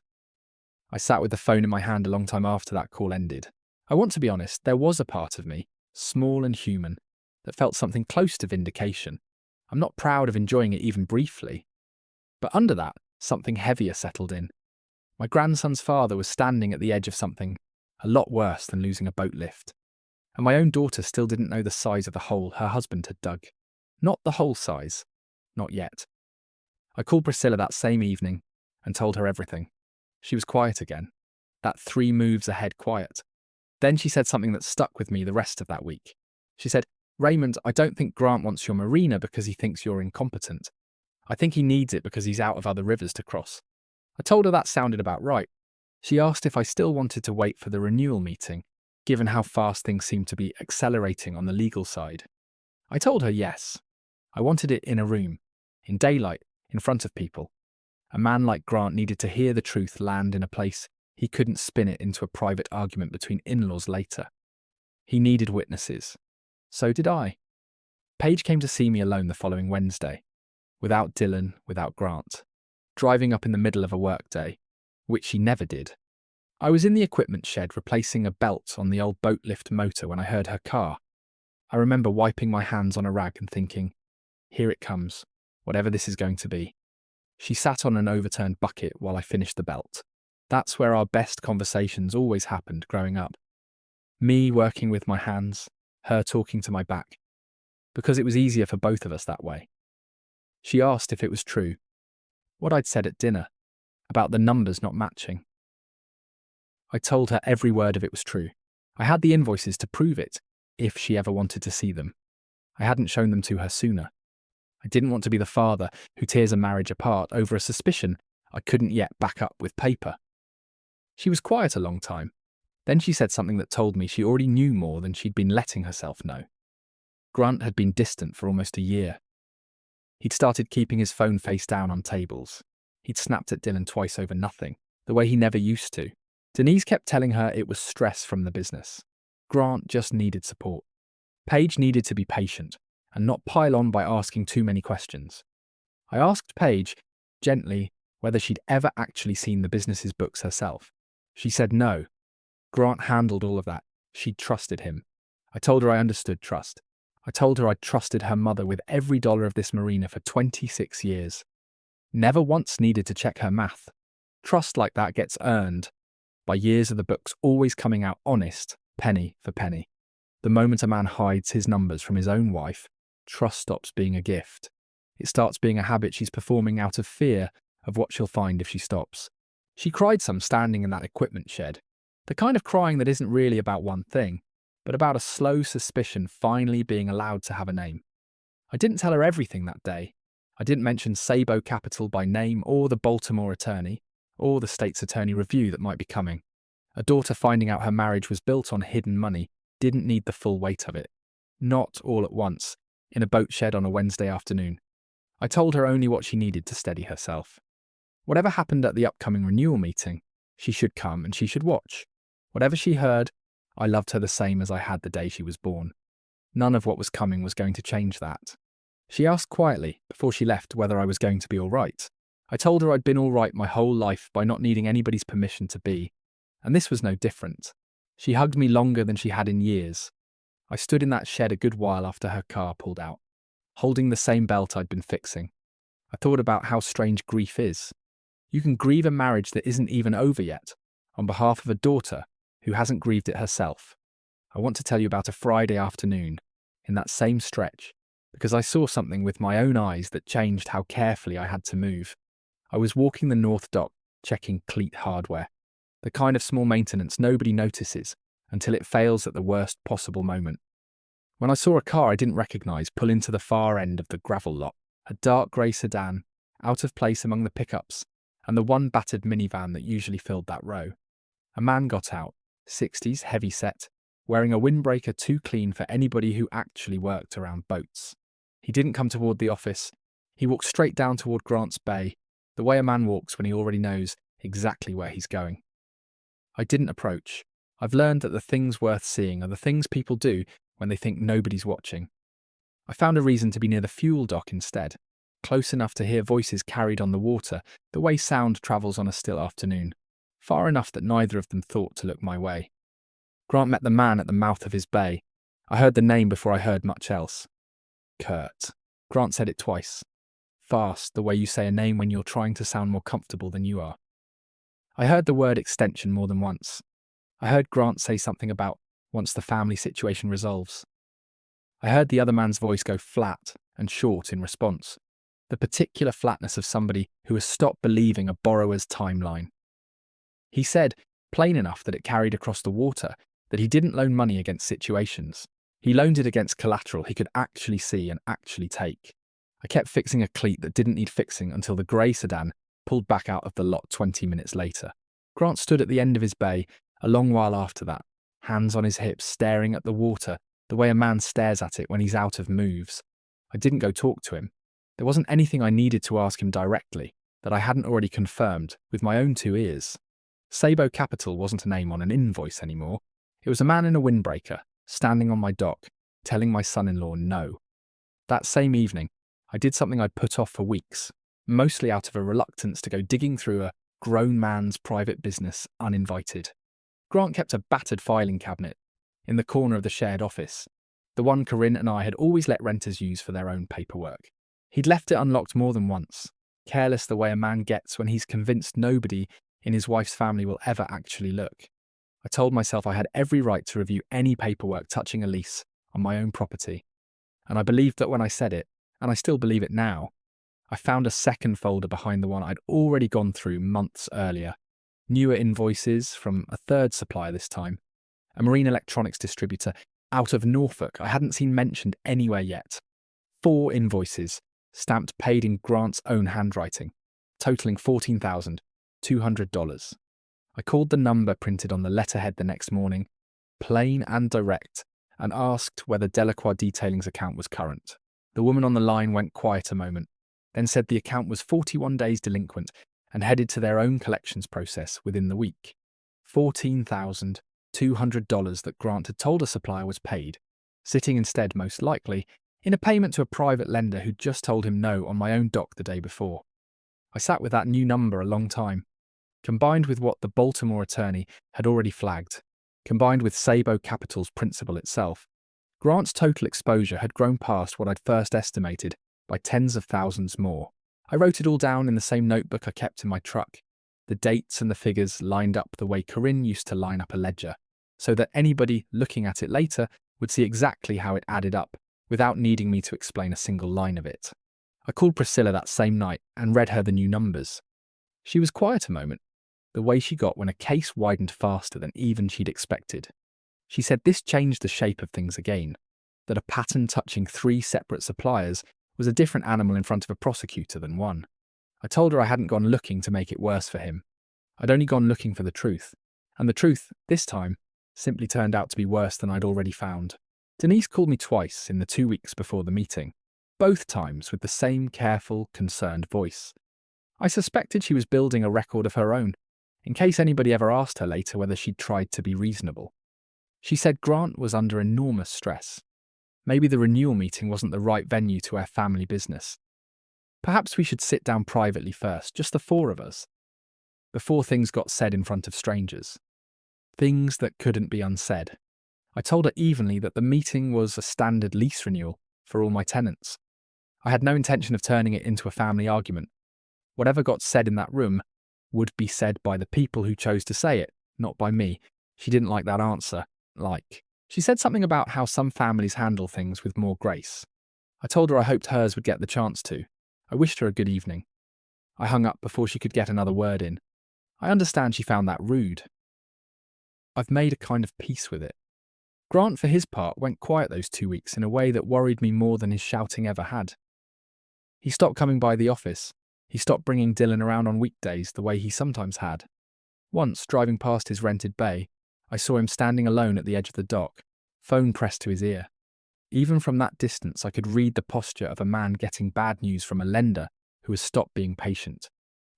I sat with the phone in my hand a long time after that call ended. I want to be honest, there was a part of me, small and human, that felt something close to vindication. I'm not proud of enjoying it even briefly. But under that, something heavier settled in. My grandson's father was standing at the edge of something a lot worse than losing a boat lift. And my own daughter still didn't know the size of the hole her husband had dug. Not the whole size. Not yet. I called Priscilla that same evening and told her everything. She was quiet again. That 3 moves ahead quiet. Then she said something that stuck with me the rest of that week. She said, "Raymond, I don't think Grant wants your marina because he thinks you're incompetent. I think he needs it because he's out of other rivers to cross." I told her that sounded about right. She asked if I still wanted to wait for the renewal meeting, given how fast things seemed to be accelerating on the legal side. I told her yes. I wanted it in a room, in daylight, in front of people. A man like Grant needed to hear the truth land in a place he couldn't spin it into a private argument between in-laws later. He needed witnesses. So did I. Paige came to see me alone the following Wednesday, without Dylan, without Grant, driving up in the middle of a workday, which she never did. I was in the equipment shed replacing a belt on the old boat lift motor when I heard her car. I remember wiping my hands on a rag and thinking, here it comes, whatever this is going to be. She sat on an overturned bucket while I finished the belt. That's where our best conversations always happened growing up. Me working with my hands, her talking to my back, because it was easier for both of us that way. She asked if it was true, what I'd said at dinner, about the numbers not matching. I told her every word of it was true. I had the invoices to prove it, if she ever wanted to see them. I hadn't shown them to her sooner. I didn't want to be the father who tears a marriage apart over a suspicion I couldn't yet back up with paper. She was quiet a long time. Then she said something that told me she already knew more than she'd been letting herself know. Grant had been distant for almost a year. He'd started keeping his phone face down on tables. He'd snapped at Dylan twice over nothing, the way he never used to. Denise kept telling her it was stress from the business. Grant just needed support. Paige needed to be patient and not pile on by asking too many questions. I asked Paige, gently, whether she'd ever actually seen the business's books herself. She said no. Grant handled all of that. She'd trusted him. I told her I understood trust. I told her I'd trusted her mother with every dollar of this marina for 26 years. Never once needed to check her math. Trust like that gets earned by years of the books always coming out honest, penny for penny. The moment a man hides his numbers from his own wife, trust stops being a gift. It starts being a habit she's performing out of fear of what she'll find if she stops. She cried some standing in that equipment shed. The kind of crying that isn't really about one thing, but about a slow suspicion finally being allowed to have a name. I didn't tell her everything that day. I didn't mention Sabo Capital by name or the Baltimore attorney, or the state's attorney review that might be coming. A daughter finding out her marriage was built on hidden money didn't need the full weight of it. Not all at once, in a boat shed on a Wednesday afternoon. I told her only what she needed to steady herself. Whatever happened at the upcoming renewal meeting, she should come and she should watch. Whatever she heard, I loved her the same as I had the day she was born. None of what was coming was going to change that. She asked quietly, before she left, whether I was going to be all right. I told her I'd been all right my whole life by not needing anybody's permission to be, and this was no different. She hugged me longer than she had in years. I stood in that shed a good while after her car pulled out, holding the same belt I'd been fixing. I thought about how strange grief is. You can grieve a marriage that isn't even over yet, on behalf of a daughter who hasn't grieved it herself. I want to tell you about a Friday afternoon, in that same stretch, because I saw something with my own eyes that changed how carefully I had to move. I was walking the north dock, checking cleat hardware, the kind of small maintenance nobody notices until it fails at the worst possible moment. When I saw a car I didn't recognise pull into the far end of the gravel lot, a dark grey sedan, out of place among the pickups, and the one battered minivan that usually filled that row. A man got out, 60s, heavy-set, wearing a windbreaker too clean for anybody who actually worked around boats. He didn't come toward the office. He walked straight down toward Grant's Bay, the way a man walks when he already knows exactly where he's going. I didn't approach. I've learned that the things worth seeing are the things people do when they think nobody's watching. I found a reason to be near the fuel dock instead, close enough to hear voices carried on the water the way sound travels on a still afternoon, far enough that neither of them thought to look my way. Grant met the man at the mouth of his bay. I heard the name before I heard much else. Kurt. Grant said it twice. Fast, the way you say a name when you're trying to sound more comfortable than you are. I heard the word extension more than once. I heard Grant say something about once the family situation resolves. I heard the other man's voice go flat and short in response, the particular flatness of somebody who has stopped believing a borrower's timeline. He said, plain enough that it carried across the water, that he didn't loan money against situations. He loaned it against collateral he could actually see and actually take. I kept fixing a cleat that didn't need fixing until the grey sedan pulled back out of the lot 20 minutes later. Grant stood at the end of his bay a long while after that, hands on his hips, staring at the water the way a man stares at it when he's out of moves. I didn't go talk to him. There wasn't anything I needed to ask him directly that I hadn't already confirmed with my own 2 ears. Sabo Capital wasn't a name on an invoice anymore. It was a man in a windbreaker, standing on my dock, telling my son-in-law no. That same evening, I did something I'd put off for weeks, mostly out of a reluctance to go digging through a grown man's private business uninvited. Grant kept a battered filing cabinet in the corner of the shared office, the one Corinne and I had always let renters use for their own paperwork. He'd left it unlocked more than once, careless the way a man gets when he's convinced nobody in his wife's family will ever actually look. I told myself I had every right to review any paperwork touching a lease on my own property, and I believed that when I said it, and I still believe it now. I found a second folder behind the one I'd already gone through months earlier. Newer invoices from a third supplier this time, a marine electronics distributor out of Norfolk I hadn't seen mentioned anywhere yet. 4 invoices, stamped paid in Grant's own handwriting, totaling $14,200. I called the number printed on the letterhead the next morning, plain and direct, and asked whether Delacroix Detailing's account was current. The woman on the line went quiet a moment, then said the account was 41 days delinquent and headed to their own collections process within the week. $14,200 that Grant had told a supplier was paid, sitting instead, most likely, in a payment to a private lender who'd just told him no on my own dock the day before. I sat with that new number a long time, combined with what the Baltimore attorney had already flagged, combined with Sabo Capital's principal itself. Grant's total exposure had grown past what I'd first estimated by tens of thousands more. I wrote it all down in the same notebook I kept in my truck, the dates and the figures lined up the way Corinne used to line up a ledger, so that anybody looking at it later would see exactly how it added up, without needing me to explain a single line of it. I called Priscilla that same night and read her the new numbers. She was quiet a moment, the way she got when a case widened faster than even she'd expected. She said this changed the shape of things again, that a pattern touching 3 separate suppliers was a different animal in front of a prosecutor than one. I told her I hadn't gone looking to make it worse for him. I'd only gone looking for the truth, and the truth, this time, simply turned out to be worse than I'd already found. Denise called me twice in the 2 weeks before the meeting, both times with the same careful, concerned voice. I suspected she was building a record of her own, in case anybody ever asked her later whether she'd tried to be reasonable. She said Grant was under enormous stress. Maybe the renewal meeting wasn't the right venue to our family business. Perhaps we should sit down privately first, just the 4 of us, before things got said in front of strangers. Things that couldn't be unsaid. I told her evenly that the meeting was a standard lease renewal for all my tenants. I had no intention of turning it into a family argument. Whatever got said in that room would be said by the people who chose to say it, not by me. She didn't like that answer. She said something about how some families handle things with more grace. I told her I hoped hers would get the chance to. I wished her a good evening. I hung up before she could get another word in. I understand she found that rude. I've made a kind of peace with it. Grant, for his part, went quiet those 2 weeks in a way that worried me more than his shouting ever had. He stopped coming by the office. He stopped bringing Dylan around on weekdays the way he sometimes had. Once, driving past his rented bay, I saw him standing alone at the edge of the dock, phone pressed to his ear. Even from that distance, I could read the posture of a man getting bad news from a lender who has stopped being patient.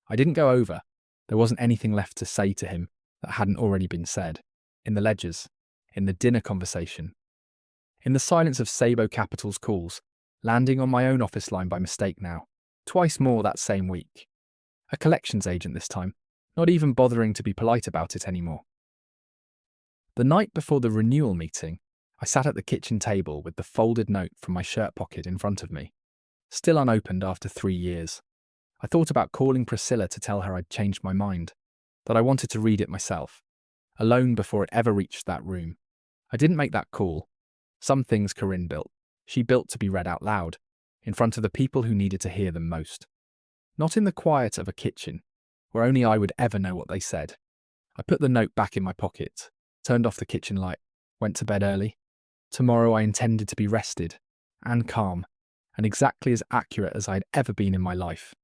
I didn't go over. There wasn't anything left to say to him that hadn't already been said. In the ledgers, in the dinner conversation, in the silence of Sabo Capital's calls, landing on my own office line by mistake now, twice more that same week. A collections agent this time, not even bothering to be polite about it anymore. The night before the renewal meeting, I sat at the kitchen table with the folded note from my shirt pocket in front of me, still unopened after 3 years. I thought about calling Priscilla to tell her I'd changed my mind, that I wanted to read it myself, alone before it ever reached that room. I didn't make that call. Some things Corinne built, she built to be read out loud, in front of the people who needed to hear them most. Not in the quiet of a kitchen, where only I would ever know what they said. I put the note back in my pocket, turned off the kitchen light, went to bed early. Tomorrow I intended to be rested, and calm, and exactly as accurate as I had ever been in my life.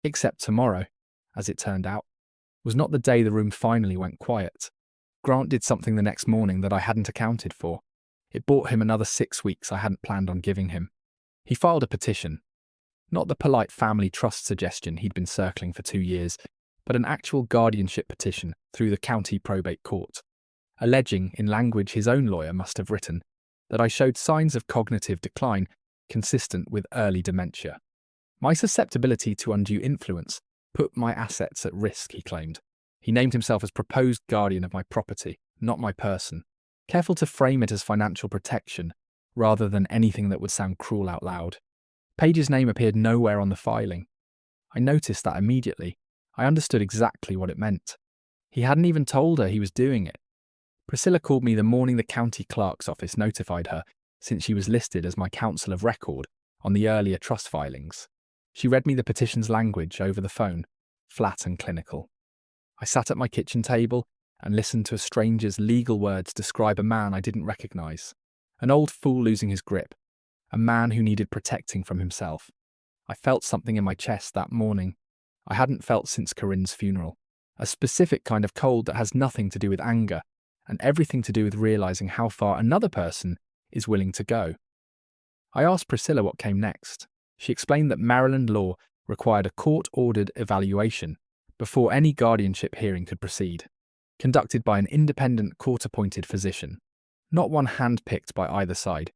Except tomorrow, as it turned out, was not the day the room finally went quiet. Grant did something the next morning that I hadn't accounted for. It bought him another 6 weeks I hadn't planned on giving him. He filed a petition. Not the polite family trust suggestion he'd been circling for 2 years, but an actual guardianship petition through the county probate court, alleging, in language his own lawyer must have written, that I showed signs of cognitive decline consistent with early dementia. My susceptibility to undue influence put my assets at risk, he claimed. He named himself as proposed guardian of my property, not my person, careful to frame it as financial protection rather than anything that would sound cruel out loud. Paige's name appeared nowhere on the filing. I noticed that immediately. I understood exactly what it meant. He hadn't even told her he was doing it. Priscilla called me the morning the county clerk's office notified her, since she was listed as my counsel of record on the earlier trust filings. She read me the petition's language over the phone, flat and clinical. I sat at my kitchen table and listened to a stranger's legal words describe a man I didn't recognise. An old fool losing his grip. A man who needed protecting from himself. I felt something in my chest that morning I hadn't felt since Corinne's funeral. A specific kind of cold that has nothing to do with anger and everything to do with realising how far another person is willing to go. I asked Priscilla what came next. She explained that Maryland law required a court-ordered evaluation before any guardianship hearing could proceed, conducted by an independent court-appointed physician, not one hand-picked by either side.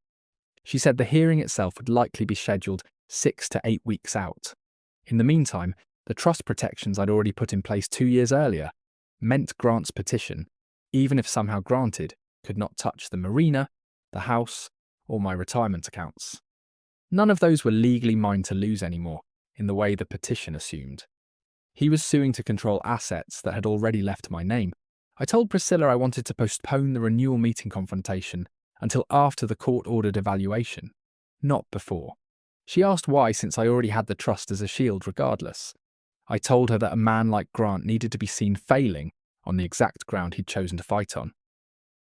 She said the hearing itself would likely be scheduled 6 to 8 weeks out. In the meantime, the trust protections I'd already put in place 2 years earlier meant Grant's petition, even if somehow granted, could not touch the marina, the house, or my retirement accounts. None of those were legally mine to lose anymore, in the way the petition assumed. He was suing to control assets that had already left my name. I told Priscilla I wanted to postpone the renewal meeting confrontation until after the court-ordered evaluation, not before. She asked why, since I already had the trust as a shield regardless. I told her that a man like Grant needed to be seen failing on the exact ground he'd chosen to fight on.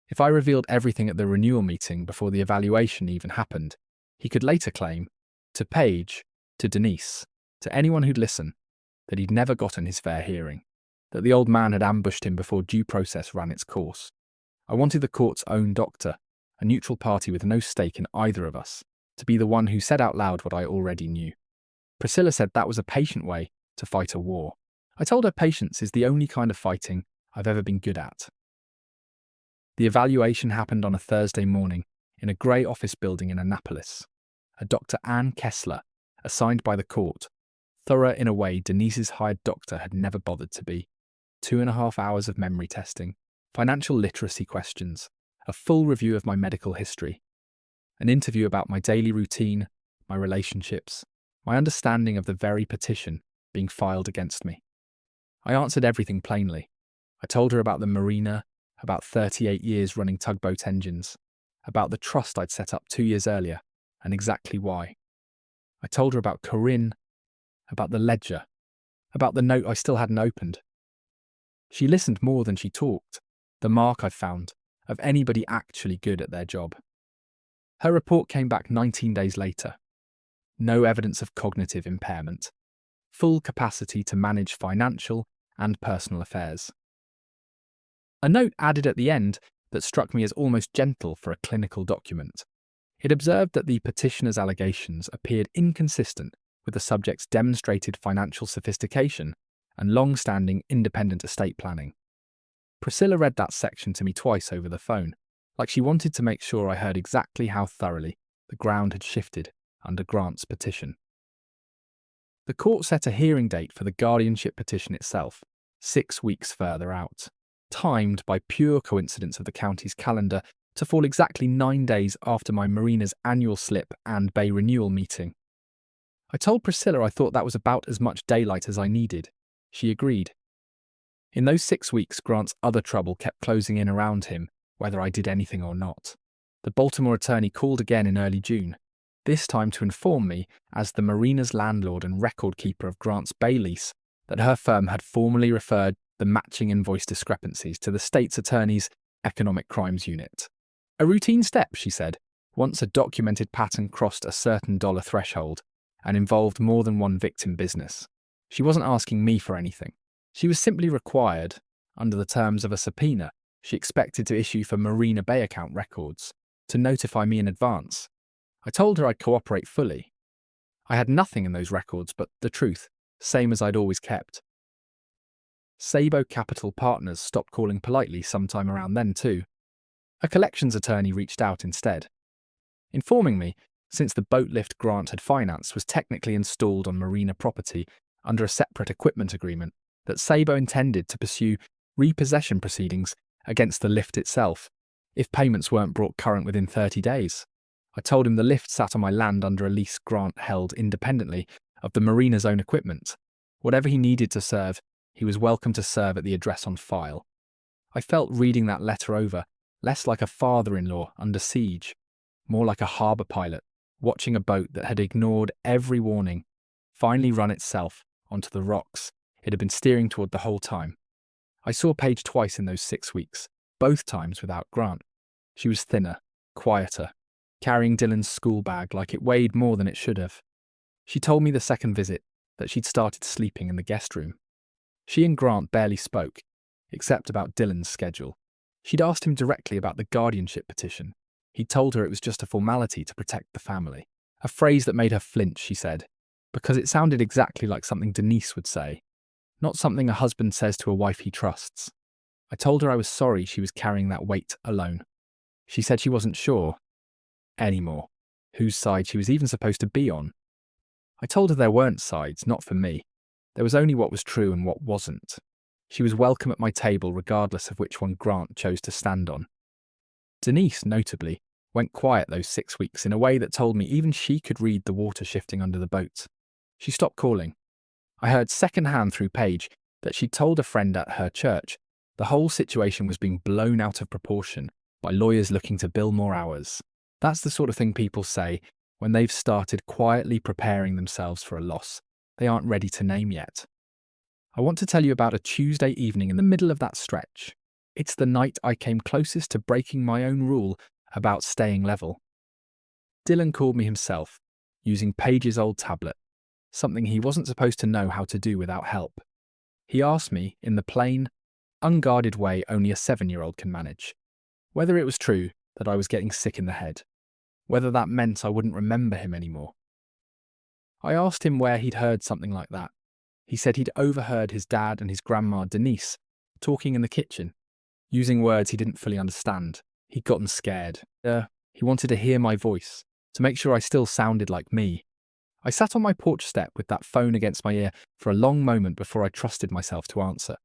If I revealed everything at the renewal meeting before the evaluation even happened, he could later claim, to Paige, to Denise, to anyone who'd listen, that he'd never gotten his fair hearing, that the old man had ambushed him before due process ran its course. I wanted the court's own doctor, a neutral party with no stake in either of us, to be the one who said out loud what I already knew. Priscilla said that was a patient way to fight a war. I told her patience is the only kind of fighting I've ever been good at. The evaluation happened on a Thursday morning in a grey office building in Annapolis. A Dr. Ann Kessler, assigned by the court, thorough in a way Denise's hired doctor had never bothered to be. 2.5 hours of memory testing, financial literacy questions, a full review of my medical history, an interview about my daily routine, my relationships, my understanding of the very petition being filed against me. I answered everything plainly. I told her about the marina, about 38 years running tugboat engines, about the trust I'd set up 2 years earlier, and exactly why. I told her about Corinne, about the ledger, about the note I still hadn't opened. She listened more than she talked, the mark I've found of anybody actually good at their job. Her report came back 19 days later. No evidence of cognitive impairment. Full capacity to manage financial and personal affairs. A note added at the end that struck me as almost gentle for a clinical document. It observed that the petitioner's allegations appeared inconsistent with the subject's demonstrated financial sophistication and long-standing independent estate planning. Priscilla read that section to me twice over the phone, like she wanted to make sure I heard exactly how thoroughly the ground had shifted under Grant's petition. The court set a hearing date for the guardianship petition itself, 6 weeks further out, timed by pure coincidence of the county's calendar to fall exactly 9 days after my marina's annual slip and bay renewal meeting. I told Priscilla I thought that was about as much daylight as I needed. She agreed. In those 6 weeks, Grant's other trouble kept closing in around him, whether I did anything or not. The Baltimore attorney called again in early June, this time to inform me, as the marina's landlord and record keeper of Grant's bay lease, that her firm had formally referred the matching invoice discrepancies to the state's attorney's economic crimes unit. A routine step, she said, once a documented pattern crossed a certain dollar threshold and involved more than one victim business. She wasn't asking me for anything. She was simply required, under the terms of a subpoena she expected to issue for Marina Bay account records, to notify me in advance. I told her I'd cooperate fully. I had nothing in those records but the truth, same as I'd always kept. Sabo Capital Partners stopped calling politely sometime around then too. A collections attorney reached out instead, informing me, since the boat lift Grant had financed was technically installed on marina property under a separate equipment agreement, that Sabo intended to pursue repossession proceedings against the lift itself, if payments weren't brought current within 30 days. I told him the lift sat on my land under a lease Grant held independently of the marina's own equipment. Whatever he needed to serve, he was welcome to serve at the address on file. I felt reading that letter over less like a father-in-law under siege, more like a harbour pilot watching a boat that had ignored every warning finally run itself onto the rocks it had been steering toward the whole time. I saw Paige twice in those 6 weeks, both times without Grant. She was thinner, quieter, carrying Dylan's school bag like it weighed more than it should have. She told me the second visit that she'd started sleeping in the guest room. She and Grant barely spoke, except about Dylan's schedule. She'd asked him directly about the guardianship petition. He'd told her it was just a formality to protect the family. A phrase that made her flinch, she said, because it sounded exactly like something Denise would say, not something a husband says to a wife he trusts. I told her I was sorry she was carrying that weight alone. She said she wasn't sure anymore whose side she was even supposed to be on. I told her there weren't sides, not for me. There was only what was true and what wasn't. She was welcome at my table regardless of which one Grant chose to stand on. Denise, notably, went quiet those 6 weeks in a way that told me even she could read the water shifting under the boat. She stopped calling. I heard secondhand through Paige that she'd told a friend at her church the whole situation was being blown out of proportion by lawyers looking to bill more hours. That's the sort of thing people say when they've started quietly preparing themselves for a loss they aren't ready to name yet. I want to tell you about a Tuesday evening in the middle of that stretch. It's the night I came closest to breaking my own rule about staying level. Dylan called me himself, using Paige's old tablet, something he wasn't supposed to know how to do without help. He asked me, in the plain, unguarded way only a 7-year-old can manage, whether it was true that I was getting sick in the head, whether that meant I wouldn't remember him anymore. I asked him where he'd heard something like that. He said he'd overheard his dad and his grandma, Denise, talking in the kitchen, using words he didn't fully understand. He'd gotten scared. He wanted to hear my voice, to make sure I still sounded like me. I sat on my porch step with that phone against my ear for a long moment before I trusted myself to answer.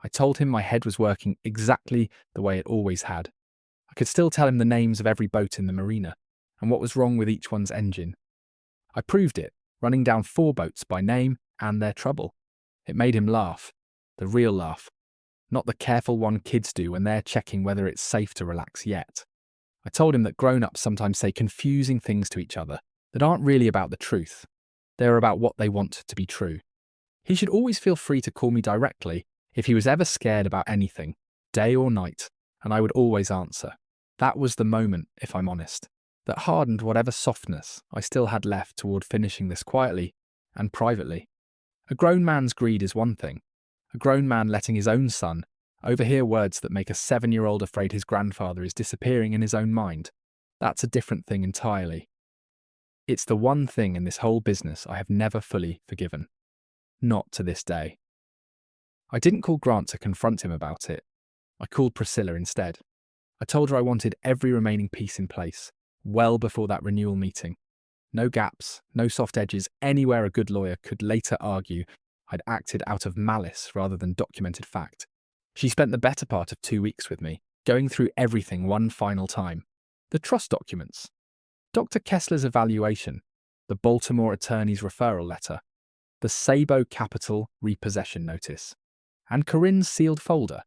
I told him my head was working exactly the way it always had. I could still tell him the names of every boat in the marina, and what was wrong with each one's engine. I proved it, running down 4 boats by name and their trouble. It made him laugh, the real laugh, not the careful one kids do when they're checking whether it's safe to relax yet. I told him that grown-ups sometimes say confusing things to each other that aren't really about the truth. They're about what they want to be true. He should always feel free to call me directly if he was ever scared about anything, day or night, and I would always answer. That was the moment, if I'm honest, that hardened whatever softness I still had left toward finishing this quietly and privately. A grown man's greed is one thing. A grown man letting his own son overhear words that make a 7-year-old afraid his grandfather is disappearing in his own mind. That's a different thing entirely. It's the one thing in this whole business I have never fully forgiven. Not to this day. I didn't call Grant to confront him about it. I called Priscilla instead. I told her I wanted every remaining piece in place, well before that renewal meeting. No gaps, no soft edges, anywhere a good lawyer could later argue I'd acted out of malice rather than documented fact. She spent the better part of 2 weeks with me, going through everything one final time. The trust documents, Dr. Kessler's evaluation, the Baltimore attorney's referral letter, the Sabo Capital repossession notice, and Corinne's sealed folder,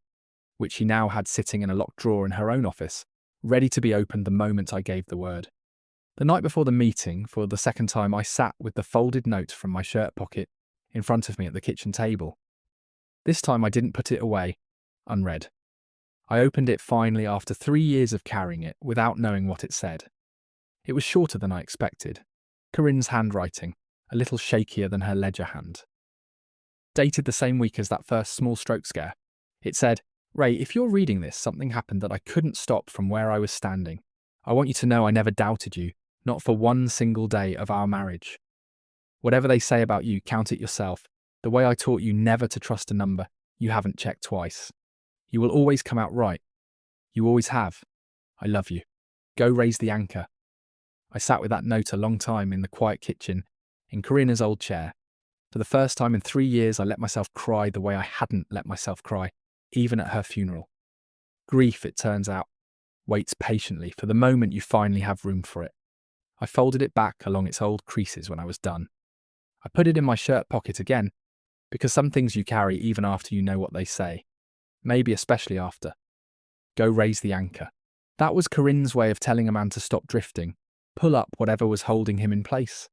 which she now had sitting in a locked drawer in her own office, ready to be opened the moment I gave the word. The night before the meeting, for the second time, I sat with the folded note from my shirt pocket in front of me at the kitchen table. This time I didn't put it away, unread. I opened it finally after 3 years of carrying it without knowing what it said. It was shorter than I expected. Corinne's handwriting, a little shakier than her ledger hand. Dated the same week as that first small stroke scare. It said, "Ray, if you're reading this, something happened that I couldn't stop from where I was standing. I want you to know I never doubted you, not for one single day of our marriage. Whatever they say about you, count it yourself. The way I taught you never to trust a number, you haven't checked twice. You will always come out right. You always have. I love you. Go raise the anchor." I sat with that note a long time in the quiet kitchen, in Corinne's old chair. For the first time in 3 years, I let myself cry the way I hadn't let myself cry, even at her funeral. Grief, it turns out, waits patiently for the moment you finally have room for it. I folded it back along its old creases when I was done. I put it in my shirt pocket again, because some things you carry even after you know what they say. Maybe especially after. Go raise the anchor. That was Corinne's way of telling a man to stop drifting, pull up whatever was holding him in place.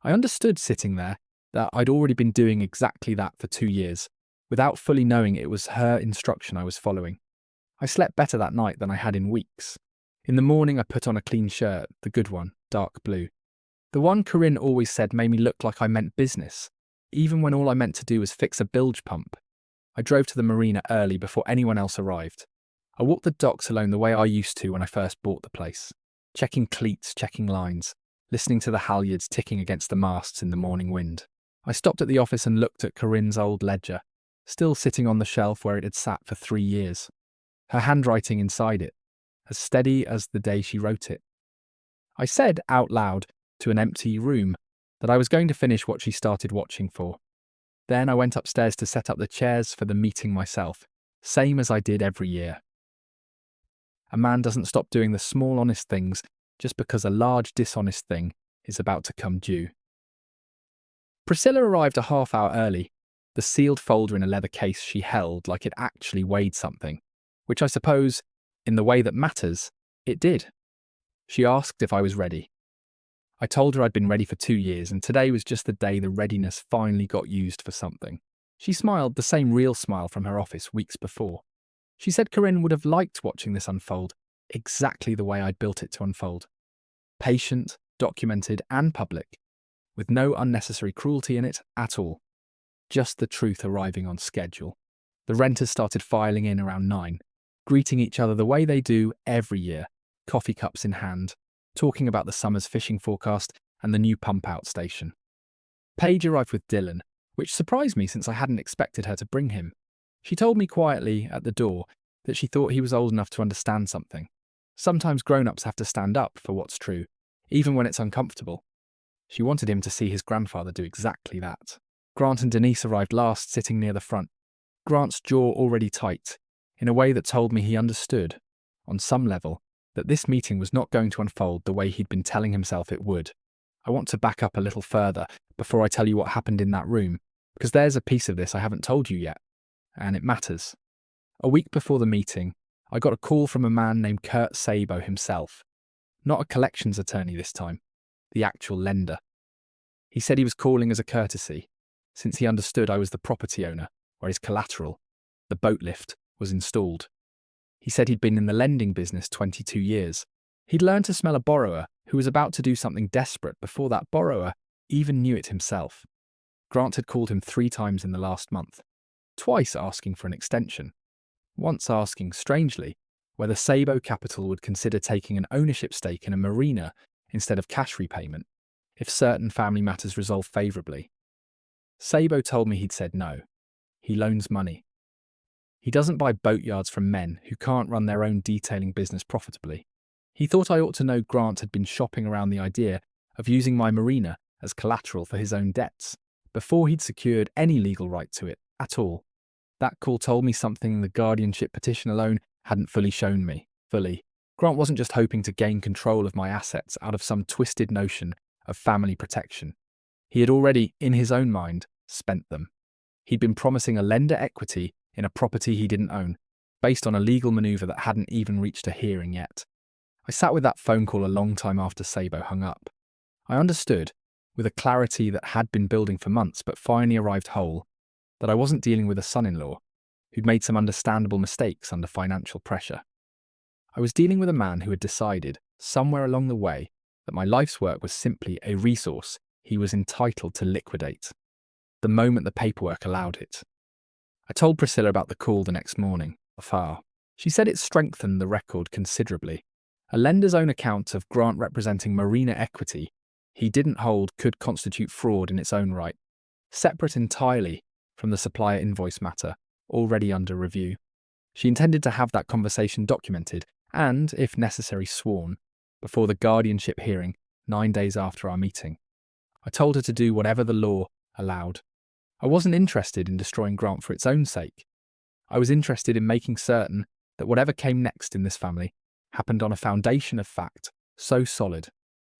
I understood sitting there that I'd already been doing exactly that for 2 years, without fully knowing it was her instruction I was following. I slept better that night than I had in weeks. In the morning I put on a clean shirt, the good one, dark blue. The one Corinne always said made me look like I meant business, even when all I meant to do was fix a bilge pump. I drove to the marina early before anyone else arrived. I walked the docks alone the way I used to when I first bought the place, checking cleats, checking lines, listening to the halyards ticking against the masts in the morning wind. I stopped at the office and looked at Corinne's old ledger, still sitting on the shelf where it had sat for 3 years. Her handwriting inside it, as steady as the day she wrote it. I said out loud to an empty room that I was going to finish what she started watching for. Then I went upstairs to set up the chairs for the meeting myself, same as I did every year. A man doesn't stop doing the small honest things just because a large dishonest thing is about to come due. Priscilla arrived a half hour early, the sealed folder in a leather case she held like it actually weighed something, which I suppose, in the way that matters, it did. She asked if I was ready. I told her I'd been ready for 2 years, and today was just the day the readiness finally got used for something. She smiled, the same real smile from her office weeks before. She said Corinne would have liked watching this unfold, exactly the way I'd built it to unfold. Patient, documented, and public, with no unnecessary cruelty in it at all. Just the truth arriving on schedule. The renters started filing in around 9, greeting each other the way they do every year, coffee cups in hand, talking about the summer's fishing forecast and the new pump-out station. Paige arrived with Dylan, which surprised me since I hadn't expected her to bring him. She told me quietly at the door that she thought he was old enough to understand something. Sometimes grown-ups have to stand up for what's true, even when it's uncomfortable. She wanted him to see his grandfather do exactly that. Grant and Denise arrived last, sitting near the front. Grant's jaw already tight, in a way that told me he understood, on some level, that this meeting was not going to unfold the way he'd been telling himself it would. I want to back up a little further before I tell you what happened in that room, because there's a piece of this I haven't told you yet, and it matters. A week before the meeting, I got a call from a man named Kurt Sabo himself. Not a collections attorney this time, the actual lender. He said he was calling as a courtesy, since he understood I was the property owner, where his collateral, the boat lift, was installed. He said he'd been in the lending business 22 years. He'd learned to smell a borrower who was about to do something desperate before that borrower even knew it himself. Grant had called him 3 times in the last month, twice asking for an extension, once asking, strangely, whether Sabo Capital would consider taking an ownership stake in a marina instead of cash repayment, if certain family matters resolved favourably. Sabo told me he'd said no. He loans money. He doesn't buy boatyards from men who can't run their own detailing business profitably. He thought I ought to know Grant had been shopping around the idea of using my marina as collateral for his own debts, before he'd secured any legal right to it at all. That call told me something the guardianship petition alone hadn't fully shown me. Grant wasn't just hoping to gain control of my assets out of some twisted notion of family protection. He had already, in his own mind, spent them. He'd been promising a lender equity in a property he didn't own, based on a legal maneuver that hadn't even reached a hearing yet. I sat with that phone call a long time after Sabo hung up. I understood, with a clarity that had been building for months but finally arrived whole, that I wasn't dealing with a son-in-law who'd made some understandable mistakes under financial pressure. I was dealing with a man who had decided, somewhere along the way, that my life's work was simply a resource he was entitled to liquidate, the moment the paperwork allowed it. I told Priscilla about the call the next morning, afar. She said it strengthened the record considerably. A lender's own account of Grant representing marina equity he didn't hold could constitute fraud in its own right, separate entirely from the supplier invoice matter, already under review. She intended to have that conversation documented and, if necessary, sworn, before the guardianship hearing 9 days after our meeting. I told her to do whatever the law allowed. I wasn't interested in destroying Grant for its own sake. I was interested in making certain that whatever came next in this family happened on a foundation of fact so solid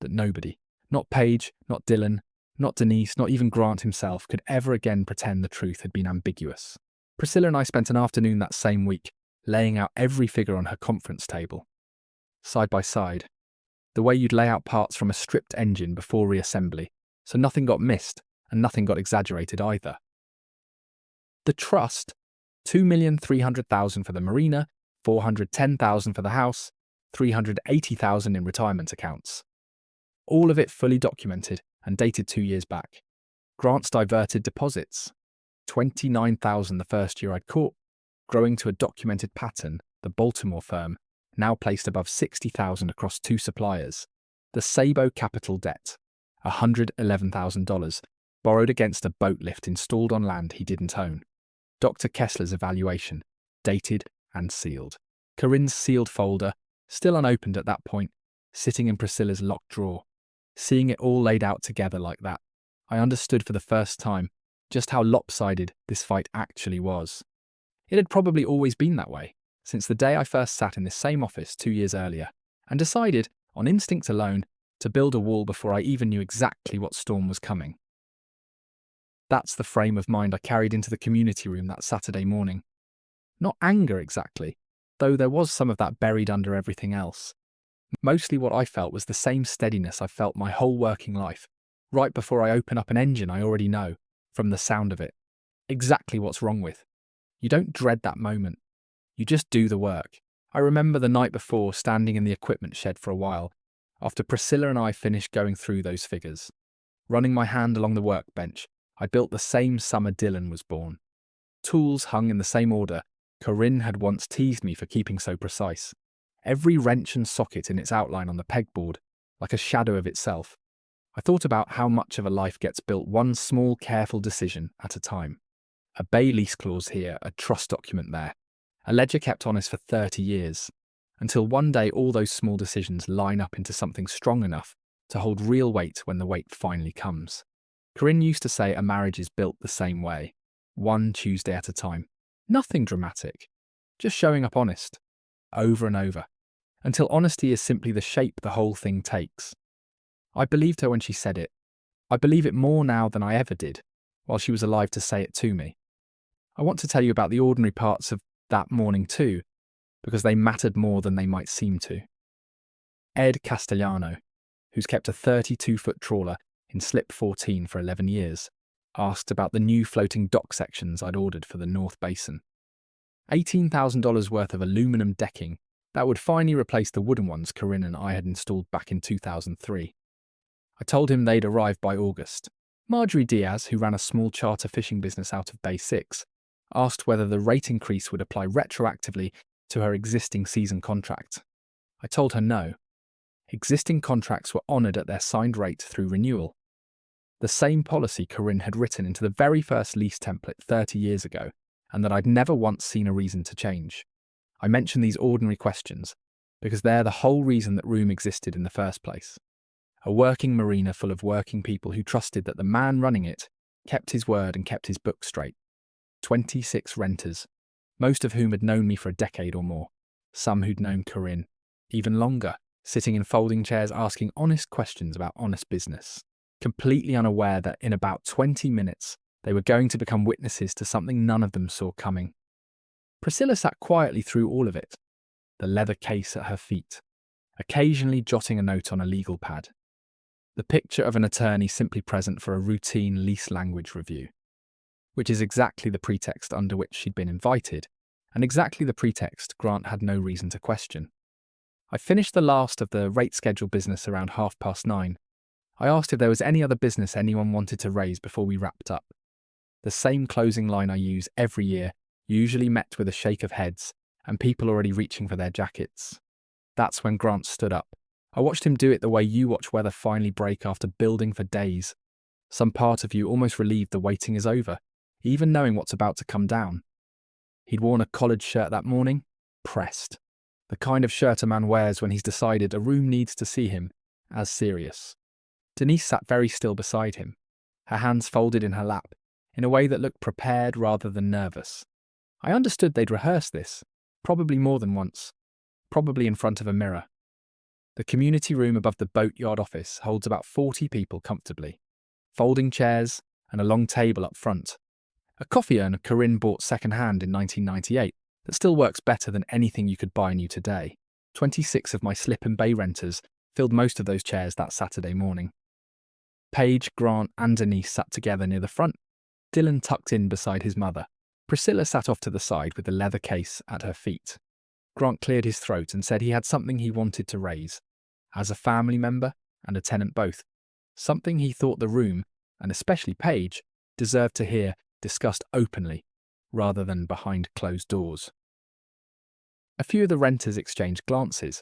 that nobody, not Paige, not Dylan, not Denise, not even Grant himself, could ever again pretend the truth had been ambiguous. Priscilla and I spent an afternoon that same week laying out every figure on her conference table, side by side, the way you'd lay out parts from a stripped engine before reassembly, so nothing got missed and nothing got exaggerated either. The trust, $2,300,000 for the marina, $410,000 for the house, $380,000 in retirement accounts. All of it fully documented and dated 2 years back. Grant's diverted deposits, $29,000 the first year I'd caught, growing to a documented pattern, the Baltimore firm, now placed above $60,000 across 2 suppliers. The Sabo capital debt, $111,000, borrowed against a boat lift installed on land he didn't own. Dr. Kessler's evaluation, dated and sealed. Corinne's sealed folder, still unopened at that point, sitting in Priscilla's locked drawer. Seeing it all laid out together like that, I understood for the first time just how lopsided this fight actually was. It had probably always been that way, since the day I first sat in this same office 2 years earlier, and decided, on instinct alone, to build a wall before I even knew exactly what storm was coming. That's the frame of mind I carried into the community room that Saturday morning. Not anger exactly, though there was some of that buried under everything else. Mostly what I felt was the same steadiness I felt my whole working life, right before I open up an engine I already know, from the sound of it, exactly what's wrong with. You don't dread that moment. You just do the work. I remember the night before standing in the equipment shed for a while, after Priscilla and I finished going through those figures. Running my hand along the workbench, I built the same summer Dylan was born. Tools hung in the same order. Corinne had once teased me for keeping so precise. Every wrench and socket in its outline on the pegboard, like a shadow of itself. I thought about how much of a life gets built one small, careful decision at a time. A bay lease clause here, a trust document there. A ledger kept honest for 30 years, until one day all those small decisions line up into something strong enough to hold real weight when the weight finally comes. Corinne used to say a marriage is built the same way, one Tuesday at a time. Nothing dramatic, just showing up honest, over and over, until honesty is simply the shape the whole thing takes. I believed her when she said it. I believe it more now than I ever did, while she was alive to say it to me. I want to tell you about the ordinary parts of that morning too, because they mattered more than they might seem to. Ed Castellano, who's kept a 32-foot trawler in slip 14 for 11 years, asked about the new floating dock sections I'd ordered for the North Basin. $18,000 worth of aluminum decking that would finally replace the wooden ones Corinne and I had installed back in 2003. I told him they'd arrive by August. Marjorie Diaz, who ran a small charter fishing business out of Bay 6, asked whether the rate increase would apply retroactively to her existing season contract. I told her no. Existing contracts were honoured at their signed rate through renewal. The same policy Corinne had written into the very first lease template 30 years ago, and that I'd never once seen a reason to change. I mention these ordinary questions because they're the whole reason that Room existed in the first place. A working marina full of working people who trusted that the man running it kept his word and kept his books straight. 26 renters, most of whom had known me for a decade or more. Some who'd known Corinne even longer, sitting in folding chairs asking honest questions about honest business, completely unaware that in about 20 minutes they were going to become witnesses to something none of them saw coming. Priscilla sat quietly through all of it, the leather case at her feet, occasionally jotting a note on a legal pad. The picture of an attorney simply present for a routine lease language review, which is exactly the pretext under which she'd been invited, and exactly the pretext Grant had no reason to question. I finished the last of the rate schedule business around 9:30. I asked if there was any other business anyone wanted to raise before we wrapped up. The same closing line I use every year, usually met with a shake of heads and people already reaching for their jackets. That's when Grant stood up. I watched him do it the way you watch weather finally break after building for days. Some part of you almost relieved the waiting is over, even knowing what's about to come down. He'd worn a collared shirt that morning, pressed. The kind of shirt a man wears when he's decided a room needs to see him, as serious. Denise sat very still beside him, her hands folded in her lap, in a way that looked prepared rather than nervous. I understood they'd rehearsed this, probably more than once, probably in front of a mirror. The community room above the boatyard office holds about 40 people comfortably, folding chairs and a long table up front. A coffee urn Corinne bought second-hand in 1998 that still works better than anything you could buy new today. 26 of my slip and bay renters filled most of those chairs that Saturday morning. Paige, Grant and Denise sat together near the front, Dylan tucked in beside his mother. Priscilla sat off to the side with the leather case at her feet. Grant cleared his throat and said he had something he wanted to raise, as a family member and a tenant both, something he thought the room, and especially Paige, deserved to hear discussed openly, rather than behind closed doors. A few of the renters exchanged glances,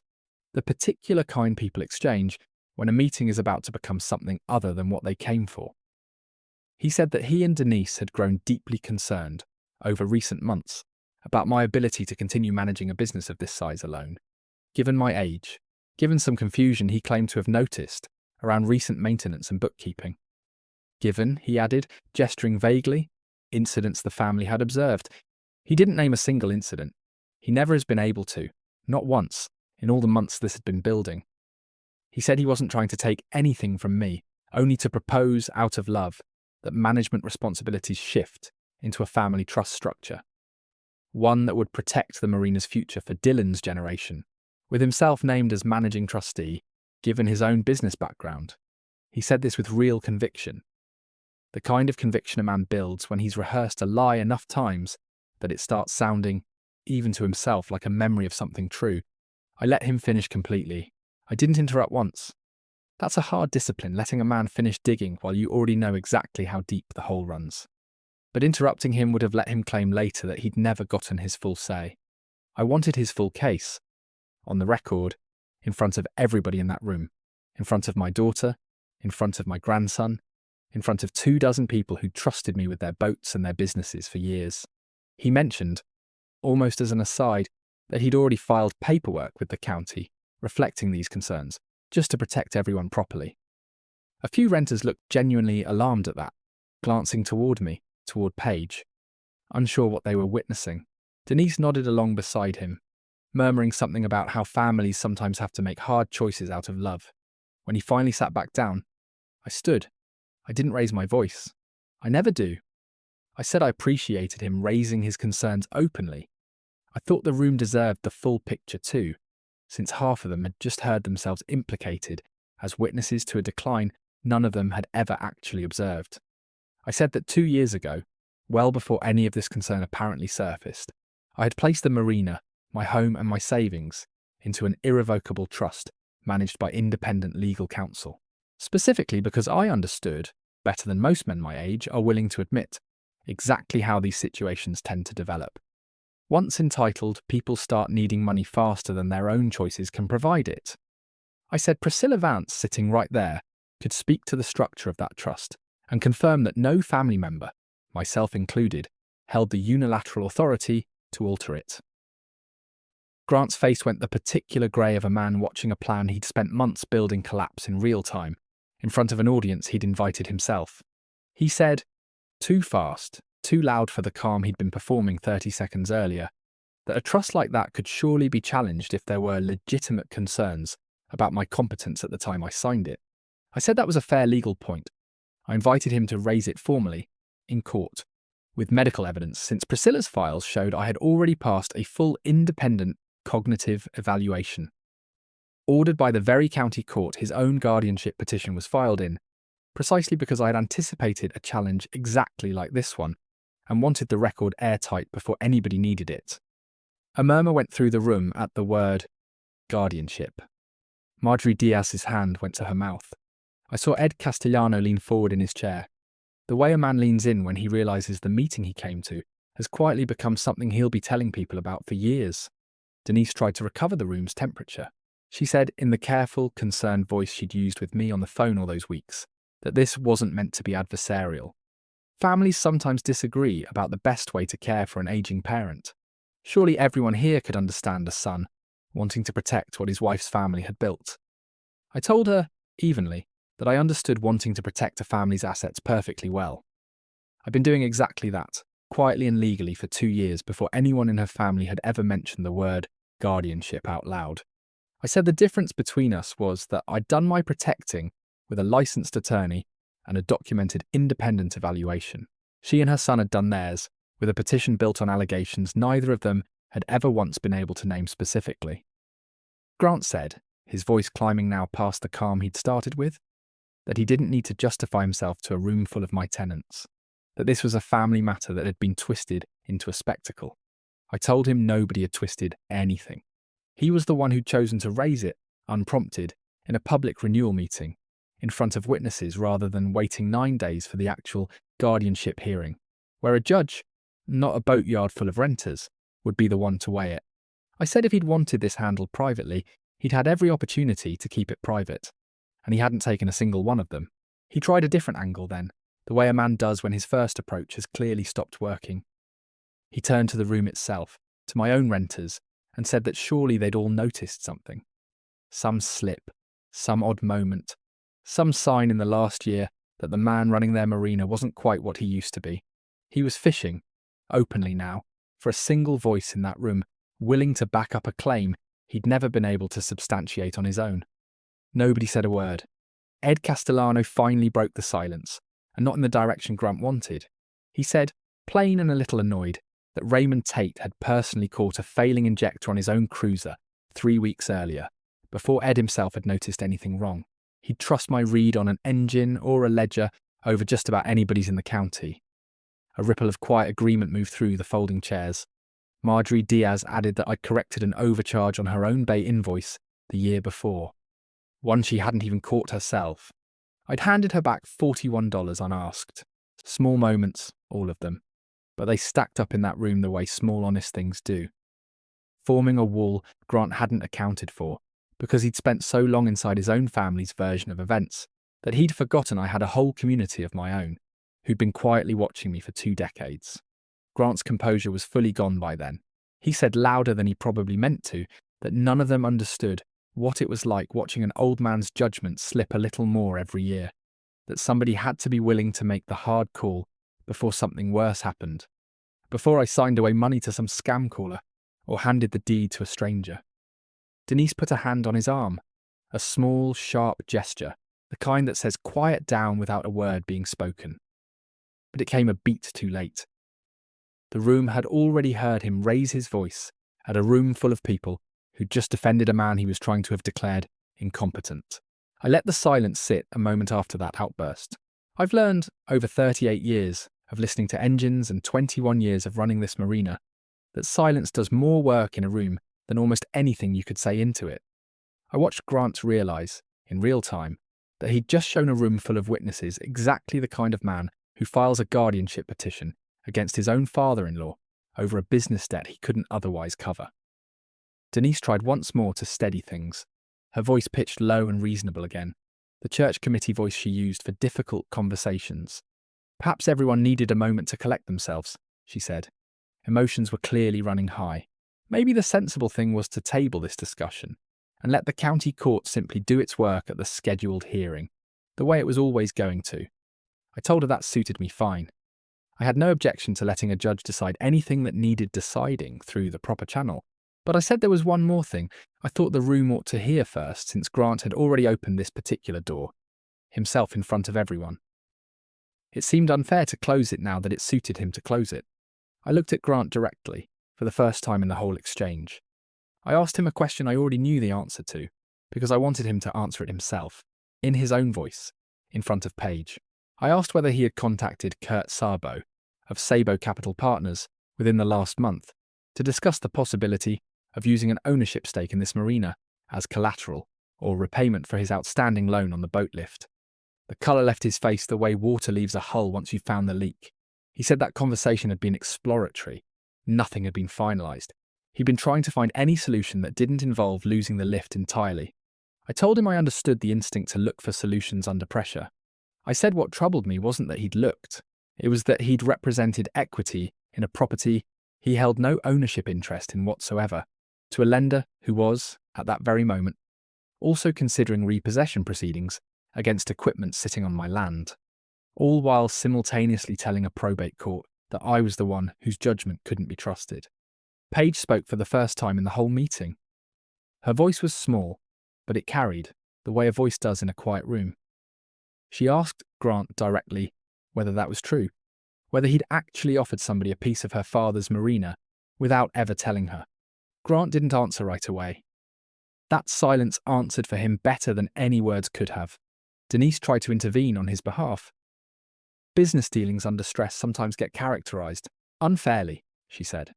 the particular kind people exchange when a meeting is about to become something other than what they came for. He said that he and Denise had grown deeply concerned, over recent months, about my ability to continue managing a business of this size alone, given my age, given some confusion he claimed to have noticed around recent maintenance and bookkeeping. Given, he added, gesturing vaguely, incidents the family had observed. He didn't name a single incident. He never has been able to, not once, in all the months this had been building. He said he wasn't trying to take anything from me, only to propose, out of love, that management responsibilities shift into a family trust structure. One that would protect the marina's future for Dylan's generation, with himself named as managing trustee, given his own business background. He said this with real conviction. The kind of conviction a man builds when he's rehearsed a lie enough times that it starts sounding, even to himself, like a memory of something true. I let him finish completely. I didn't interrupt once. That's a hard discipline, letting a man finish digging while you already know exactly how deep the hole runs. But interrupting him would have let him claim later that he'd never gotten his full say. I wanted his full case, on the record, in front of everybody in that room, in front of my daughter, in front of my grandson, in front of 24 people who trusted me with their boats and their businesses for years. He mentioned, almost as an aside, that he'd already filed paperwork with the county, reflecting these concerns, just to protect everyone properly. A few renters looked genuinely alarmed at that, glancing toward me, toward Paige, unsure what they were witnessing. Denise nodded along beside him, murmuring something about how families sometimes have to make hard choices out of love. When he finally sat back down, I stood. I didn't raise my voice. I never do. I said I appreciated him raising his concerns openly. I thought the room deserved the full picture too, since half of them had just heard themselves implicated as witnesses to a decline none of them had ever actually observed. I said that 2 years ago, well before any of this concern apparently surfaced, I had placed the marina, my home and my savings, into an irrevocable trust managed by independent legal counsel. Specifically because I understood, better than most men my age are willing to admit, exactly how these situations tend to develop. Once entitled, people start needing money faster than their own choices can provide it. I said Priscilla Vance, sitting right there, could speak to the structure of that trust and confirm that no family member, myself included, held the unilateral authority to alter it. Grant's face went the particular grey of a man watching a plan he'd spent months building collapse in real time, in front of an audience he'd invited himself. He said, too fast, too loud for the calm he'd been performing 30 seconds earlier, that a trust like that could surely be challenged if there were legitimate concerns about my competence at the time I signed it. I said that was a fair legal point. I invited him to raise it formally, in court, with medical evidence, since Priscilla's files showed I had already passed a full independent cognitive evaluation. Ordered by the very county court his own guardianship petition was filed in, precisely because I had anticipated a challenge exactly like this one, and wanted the record airtight before anybody needed it. A murmur went through the room at the word guardianship. Marjorie Diaz's hand went to her mouth. I saw Ed Castellano lean forward in his chair. The way a man leans in when he realizes the meeting he came to has quietly become something he'll be telling people about for years. Denise tried to recover the room's temperature. She said, in the careful, concerned voice she'd used with me on the phone all those weeks, that this wasn't meant to be adversarial. Families sometimes disagree about the best way to care for an aging parent. Surely everyone here could understand a son wanting to protect what his wife's family had built. I told her, evenly, that I understood wanting to protect a family's assets perfectly well. I'd been doing exactly that, quietly and legally for 2 years before anyone in her family had ever mentioned the word guardianship out loud. I said the difference between us was that I'd done my protecting with a licensed attorney and a documented independent evaluation. She and her son had done theirs, with a petition built on allegations neither of them had ever once been able to name specifically. Grant said, his voice climbing now past the calm he'd started with, that he didn't need to justify himself to a room full of my tenants, that this was a family matter that had been twisted into a spectacle. I told him nobody had twisted anything. He was the one who'd chosen to raise it, unprompted, in a public renewal meeting, in front of witnesses rather than waiting 9 days for the actual guardianship hearing, where a judge, not a boatyard full of renters, would be the one to weigh it. I said if he'd wanted this handled privately, he'd had every opportunity to keep it private, and he hadn't taken a single one of them. He tried a different angle then, the way a man does when his first approach has clearly stopped working. He turned to the room itself, to my own renters, and said that surely they'd all noticed something. Some slip, some odd moment, some sign in the last year that the man running their marina wasn't quite what he used to be. He was fishing, openly now, for a single voice in that room, willing to back up a claim he'd never been able to substantiate on his own. Nobody said a word. Ed Castellano finally broke the silence, and not in the direction Grant wanted. He said, plain and a little annoyed, that Raymond Tate had personally caught a failing injector on his own cruiser 3 weeks earlier, before Ed himself had noticed anything wrong. He'd trust my read on an engine or a ledger over just about anybody's in the county. A ripple of quiet agreement moved through the folding chairs. Marjorie Diaz added that I'd corrected an overcharge on her own bay invoice the year before, one she hadn't even caught herself. I'd handed her back $41 unasked. Small moments, all of them, but they stacked up in that room the way small honest things do. Forming a wall Grant hadn't accounted for, because he'd spent so long inside his own family's version of events that he'd forgotten I had a whole community of my own, who'd been quietly watching me for 2 decades. Grant's composure was fully gone by then. He said louder than he probably meant to that none of them understood what it was like watching an old man's judgment slip a little more every year, that somebody had to be willing to make the hard call before something worse happened, before I signed away money to some scam caller or handed the deed to a stranger. Denise put a hand on his arm, a small, sharp gesture, the kind that says quiet down without a word being spoken. But it came a beat too late. The room had already heard him raise his voice at a room full of people who'd just defended a man he was trying to have declared incompetent. I let the silence sit a moment after that outburst. I've learned, over 38 years of listening to engines and 21 years of running this marina, that silence does more work in a room than almost anything you could say into it. I watched Grant realise, in real time, that he'd just shown a room full of witnesses exactly the kind of man who files a guardianship petition against his own father-in-law over a business debt he couldn't otherwise cover. Denise tried once more to steady things, her voice pitched low and reasonable again, the church committee voice she used for difficult conversations. Perhaps everyone needed a moment to collect themselves, she said. Emotions were clearly running high. Maybe the sensible thing was to table this discussion and let the county court simply do its work at the scheduled hearing. the way it was always going to. I told her that suited me fine. I had no objection to letting a judge decide anything that needed deciding through the proper channel. But I said there was one more thing I thought the room ought to hear first, since Grant had already opened this particular door, himself in front of everyone. It seemed unfair to close it now that it suited him to close it. I looked at Grant directly, for the first time in the whole exchange. I asked him a question I already knew the answer to, because I wanted him to answer it himself, in his own voice, in front of Paige. I asked whether he had contacted Kurt Sabo, of Sabo Capital Partners, within the last month, to discuss the possibility of using an ownership stake in this marina as collateral or repayment for his outstanding loan on the boat lift. The colour left his face the way water leaves a hull once you've found the leak. He said that conversation had been exploratory. Nothing had been finalised. He'd been trying to find any solution that didn't involve losing the lift entirely. I told him I understood the instinct to look for solutions under pressure. I said what troubled me wasn't that he'd looked. It was that he'd represented equity in a property he held no ownership interest in whatsoever, to a lender who was, at that very moment, also considering repossession proceedings against equipment sitting on my land, all while simultaneously telling a probate court that I was the one whose judgment couldn't be trusted. Paige spoke for the first time in the whole meeting. Her voice was small, but it carried, the way a voice does in a quiet room. She asked Grant directly whether that was true, whether he'd actually offered somebody a piece of her father's marina without ever telling her. Grant didn't answer right away. That silence answered for him better than any words could have. Denise tried to intervene on his behalf. Business dealings under stress sometimes get characterized unfairly, she said.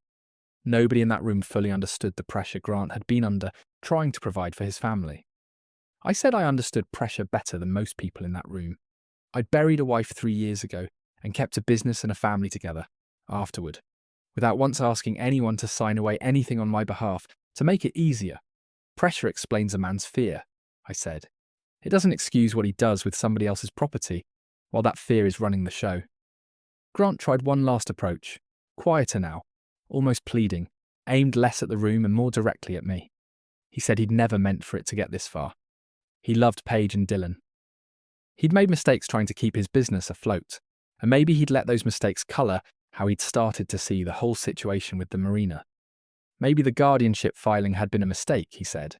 Nobody in that room fully understood the pressure Grant had been under trying to provide for his family. I said I understood pressure better than most people in that room. I'd buried a wife 3 years ago and kept a business and a family together afterward, without once asking anyone to sign away anything on my behalf to make it easier. Pressure explains a man's fear, I said. It doesn't excuse what he does with somebody else's property, while that fear is running the show. Grant tried one last approach, quieter now, almost pleading, aimed less at the room and more directly at me. He said he'd never meant for it to get this far. He loved Paige and Dylan. He'd made mistakes trying to keep his business afloat, and maybe he'd let those mistakes colour how he'd started to see the whole situation with the marina. Maybe the guardianship filing had been a mistake, he said.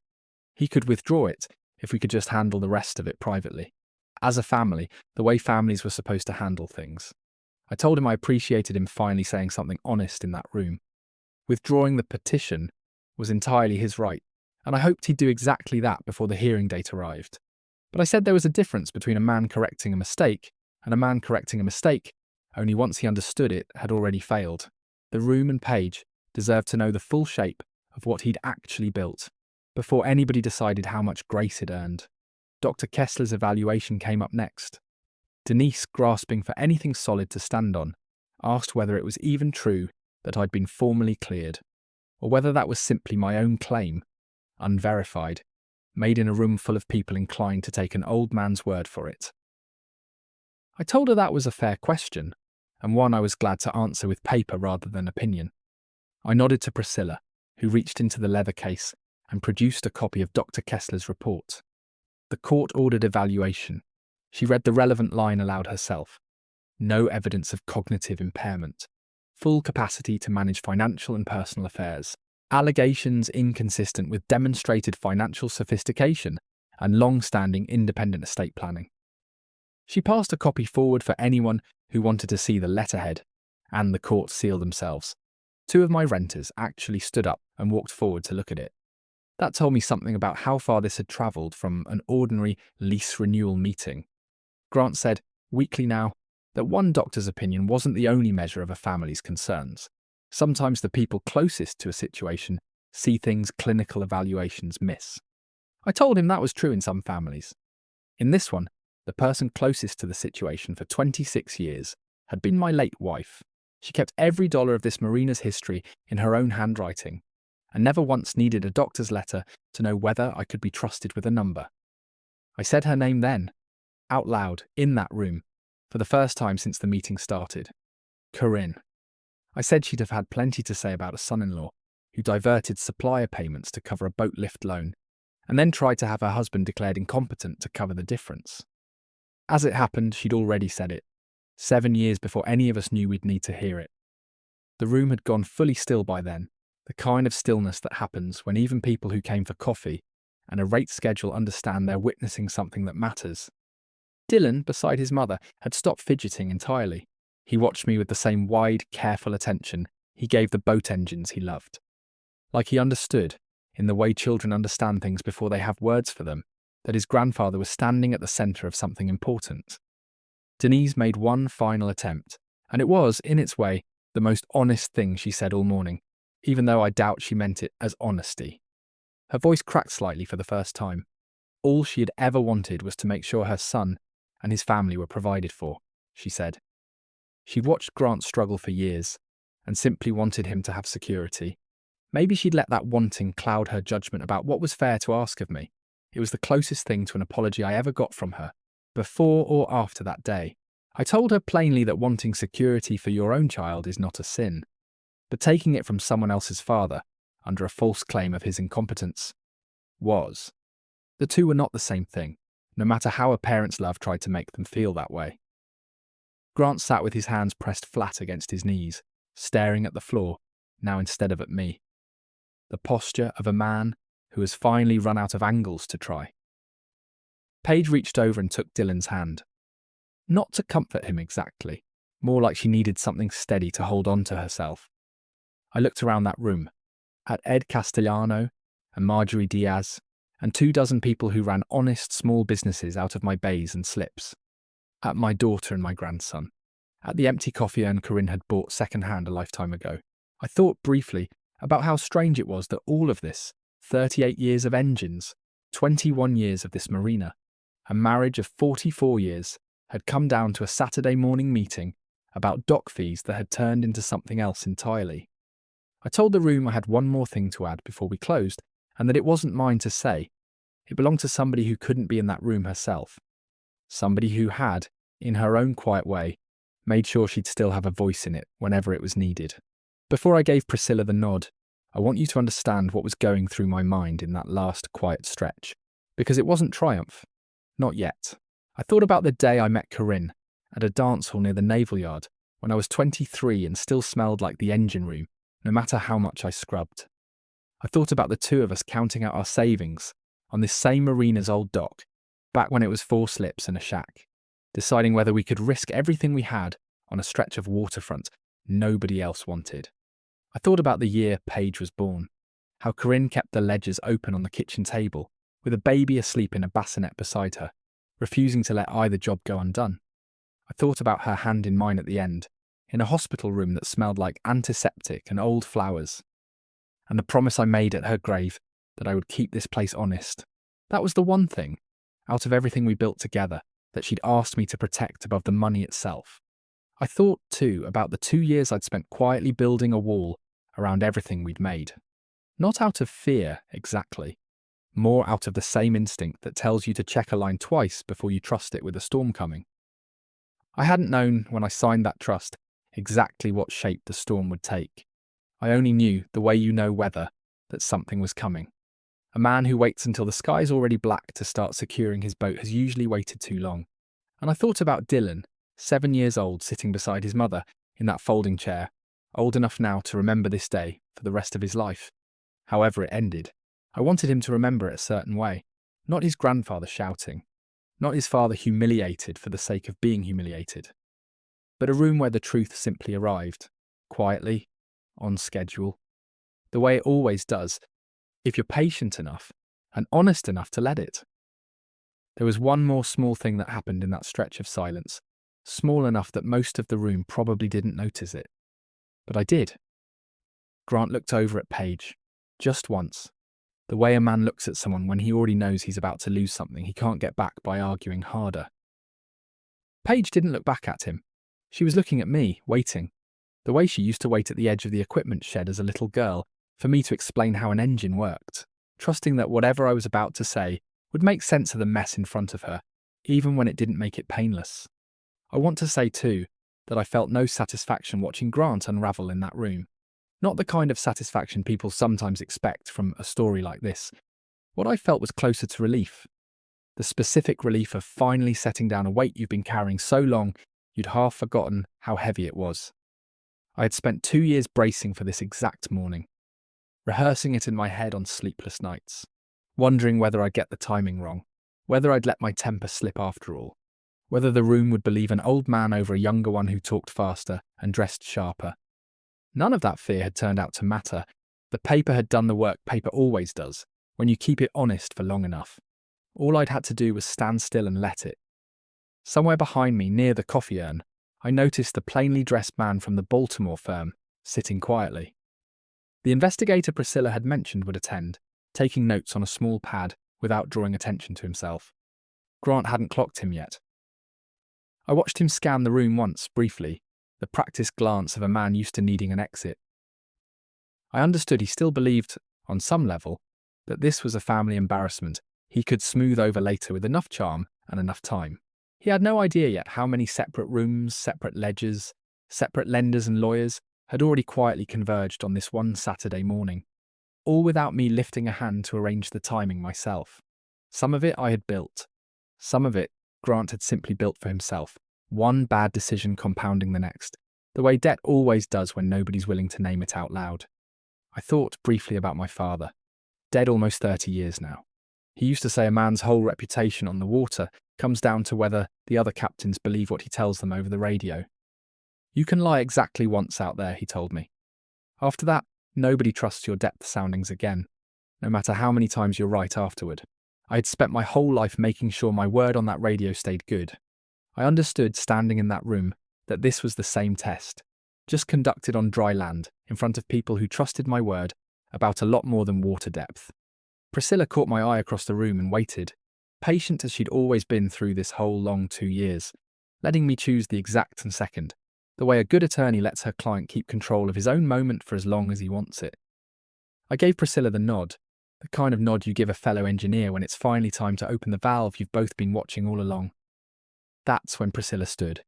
He could withdraw it if we could just handle the rest of it privately. As a family, the way families were supposed to handle things. I told him I appreciated him finally saying something honest in that room. Withdrawing the petition was entirely his right, and I hoped he'd do exactly that before the hearing date arrived. But I said there was a difference between a man correcting a mistake and a man correcting a mistake only once he understood it had already failed. The room and Paige deserved to know the full shape of what he'd actually built before anybody decided how much grace it earned. Dr. Kessler's evaluation came up next. Denise, grasping for anything solid to stand on, asked whether it was even true that I'd been formally cleared, or whether that was simply my own claim, unverified, made in a room full of people inclined to take an old man's word for it. I told her that was a fair question, and one I was glad to answer with paper rather than opinion. I nodded to Priscilla, who reached into the leather case and produced a copy of Dr. Kessler's report. The court-ordered evaluation. She read the relevant line aloud herself. No evidence of cognitive impairment. Full capacity to manage financial and personal affairs. Allegations inconsistent with demonstrated financial sophistication and long-standing independent estate planning. She passed a copy forward for anyone who wanted to see the letterhead and the court seal themselves. 2 of my renters actually stood up and walked forward to look at it. That told me something about how far this had travelled from an ordinary lease renewal meeting. Grant said, weakly now, that one doctor's opinion wasn't the only measure of a family's concerns. Sometimes the people closest to a situation see things clinical evaluations miss. I told him that was true in some families. In this one, the person closest to the situation for 26 years had been my late wife. She kept every dollar of this marina's history in her own handwriting, and never once needed a doctor's letter to know whether I could be trusted with a number. I said her name then, out loud, in that room, for the first time since the meeting started. Corinne. I said she'd have had plenty to say about a son-in-law who diverted supplier payments to cover a boat lift loan, and then tried to have her husband declared incompetent to cover the difference. As it happened, she'd already said it, 7 years before any of us knew we'd need to hear it. The room had gone fully still by then, the kind of stillness that happens when even people who came for coffee and a rate schedule understand they're witnessing something that matters. Dylan, beside his mother, had stopped fidgeting entirely. He watched me with the same wide, careful attention he gave the boat engines he loved. Like he understood, in the way children understand things before they have words for them, that his grandfather was standing at the centre of something important. Denise made one final attempt, and it was, in its way, the most honest thing she said all morning, even though I doubt she meant it as honesty. Her voice cracked slightly for the first time. All she had ever wanted was to make sure her son and his family were provided for, she said. She'd watched Grant struggle for years, and simply wanted him to have security. Maybe she'd let that wanting cloud her judgment about what was fair to ask of me. It was the closest thing to an apology I ever got from her, before or after that day. I told her plainly that wanting security for your own child is not a sin, but taking it from someone else's father, under a false claim of his incompetence, was. The two were not the same thing, no matter how a parent's love tried to make them feel that way. Grant sat with his hands pressed flat against his knees, staring at the floor, now instead of at me. The posture of a man who has finally run out of angles to try. Paige reached over and took Dylan's hand. Not to comfort him exactly, more like she needed something steady to hold on to herself. I looked around that room, at Ed Castellano and Marjorie Diaz, and 24 people who ran honest small businesses out of my bays and slips, at my daughter and my grandson, at the empty coffee urn Corinne had bought second-hand a lifetime ago. I thought briefly about how strange it was that all of this, 38 years of engines, 21 years of this marina, a marriage of 44 years, had come down to a Saturday morning meeting about dock fees that had turned into something else entirely. I told the room I had one more thing to add before we closed, and that it wasn't mine to say. It belonged to somebody who couldn't be in that room herself. Somebody who had, in her own quiet way, made sure she'd still have a voice in it whenever it was needed. Before I gave Priscilla the nod, I want you to understand what was going through my mind in that last quiet stretch, because it wasn't triumph. Not yet. I thought about the day I met Corinne at a dance hall near the naval yard when I was 23 and still smelled like the engine room, no matter how much I scrubbed. I thought about the two of us counting out our savings on this same marina's old dock, back when it was 4 slips and a shack, deciding whether we could risk everything we had on a stretch of waterfront nobody else wanted. I thought about the year Paige was born, how Corinne kept the ledgers open on the kitchen table, with a baby asleep in a bassinet beside her, refusing to let either job go undone. I thought about her hand in mine at the end, in a hospital room that smelled like antiseptic and old flowers, and the promise I made at her grave that I would keep this place honest. That was the one thing, out of everything we built together, that she'd asked me to protect above the money itself. I thought, too, about the 2 years I'd spent quietly building a wall around everything we'd made. Not out of fear, exactly. More out of the same instinct that tells you to check a line twice before you trust it with a storm coming. I hadn't known, when I signed that trust, exactly what shape the storm would take. I only knew, the way you know weather, that something was coming. A man who waits until the sky's already black to start securing his boat has usually waited too long. And I thought about Dylan, 7 years old, sitting beside his mother in that folding chair, old enough now to remember this day for the rest of his life. However it ended, I wanted him to remember it a certain way. Not his grandfather shouting, not his father humiliated for the sake of being humiliated, but a room where the truth simply arrived, quietly, on schedule, the way it always does, if you're patient enough and honest enough to let it. There was one more small thing that happened in that stretch of silence, small enough that most of the room probably didn't notice it. But I did. Grant looked over at Paige, just once, the way a man looks at someone when he already knows he's about to lose something he can't get back by arguing harder. Paige didn't look back at him. She was looking at me, waiting, the way she used to wait at the edge of the equipment shed as a little girl, for me to explain how an engine worked, trusting that whatever I was about to say would make sense of the mess in front of her, even when it didn't make it painless. I want to say, too, that I felt no satisfaction watching Grant unravel in that room. Not the kind of satisfaction people sometimes expect from a story like this. What I felt was closer to relief. The specific relief of finally setting down a weight you've been carrying so long you'd half forgotten how heavy it was. I had spent 2 years bracing for this exact morning, rehearsing it in my head on sleepless nights, wondering whether I'd get the timing wrong, whether I'd let my temper slip after all, whether the room would believe an old man over a younger one who talked faster and dressed sharper. None of that fear had turned out to matter. The paper had done the work paper always does, when you keep it honest for long enough. All I'd had to do was stand still and let it. Somewhere behind me, near the coffee urn, I noticed the plainly dressed man from the Baltimore firm, sitting quietly. The investigator Priscilla had mentioned would attend, taking notes on a small pad without drawing attention to himself. Grant hadn't clocked him yet. I watched him scan the room once, briefly, the practiced glance of a man used to needing an exit. I understood he still believed, on some level, that this was a family embarrassment he could smooth over later with enough charm and enough time. He had no idea yet how many separate rooms, separate ledgers, separate lenders and lawyers had already quietly converged on this one Saturday morning, all without me lifting a hand to arrange the timing myself. Some of it I had built. Some of it Grant had simply built for himself, one bad decision compounding the next, the way debt always does when nobody's willing to name it out loud. I thought briefly about my father, dead almost 30 years now. He used to say a man's whole reputation on the water comes down to whether the other captains believe what he tells them over the radio. You can lie exactly once out there, he told me. After that, nobody trusts your depth soundings again, no matter how many times you're right afterward. I had spent my whole life making sure my word on that radio stayed good. I understood, standing in that room, that this was the same test, just conducted on dry land, in front of people who trusted my word about a lot more than water depth. Priscilla caught my eye across the room and waited, patient as she'd always been through this whole long 2 years, letting me choose the exact and second, the way a good attorney lets her client keep control of his own moment for as long as he wants it. I gave Priscilla the nod, the kind of nod you give a fellow engineer when it's finally time to open the valve you've both been watching all along. That's when Priscilla stood.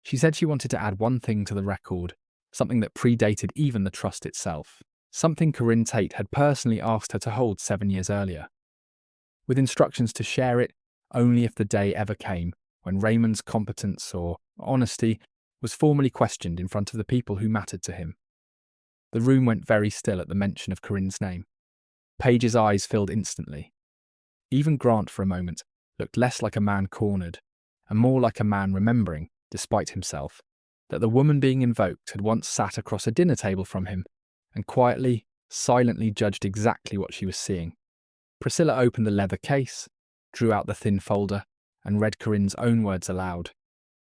She said she wanted to add one thing to the record, something that predated even the trust itself, something Corinne Tate had personally asked her to hold 7 years earlier, with instructions to share it only if the day ever came when Raymond's competence or honesty was formally questioned in front of the people who mattered to him. The room went very still at the mention of Corinne's name. Paige's eyes filled instantly. Even Grant, for a moment, looked less like a man cornered, and more like a man remembering, despite himself, that the woman being invoked had once sat across a dinner table from him and quietly, silently judged exactly what she was seeing. Priscilla opened the leather case, drew out the thin folder, and read Corinne's own words aloud,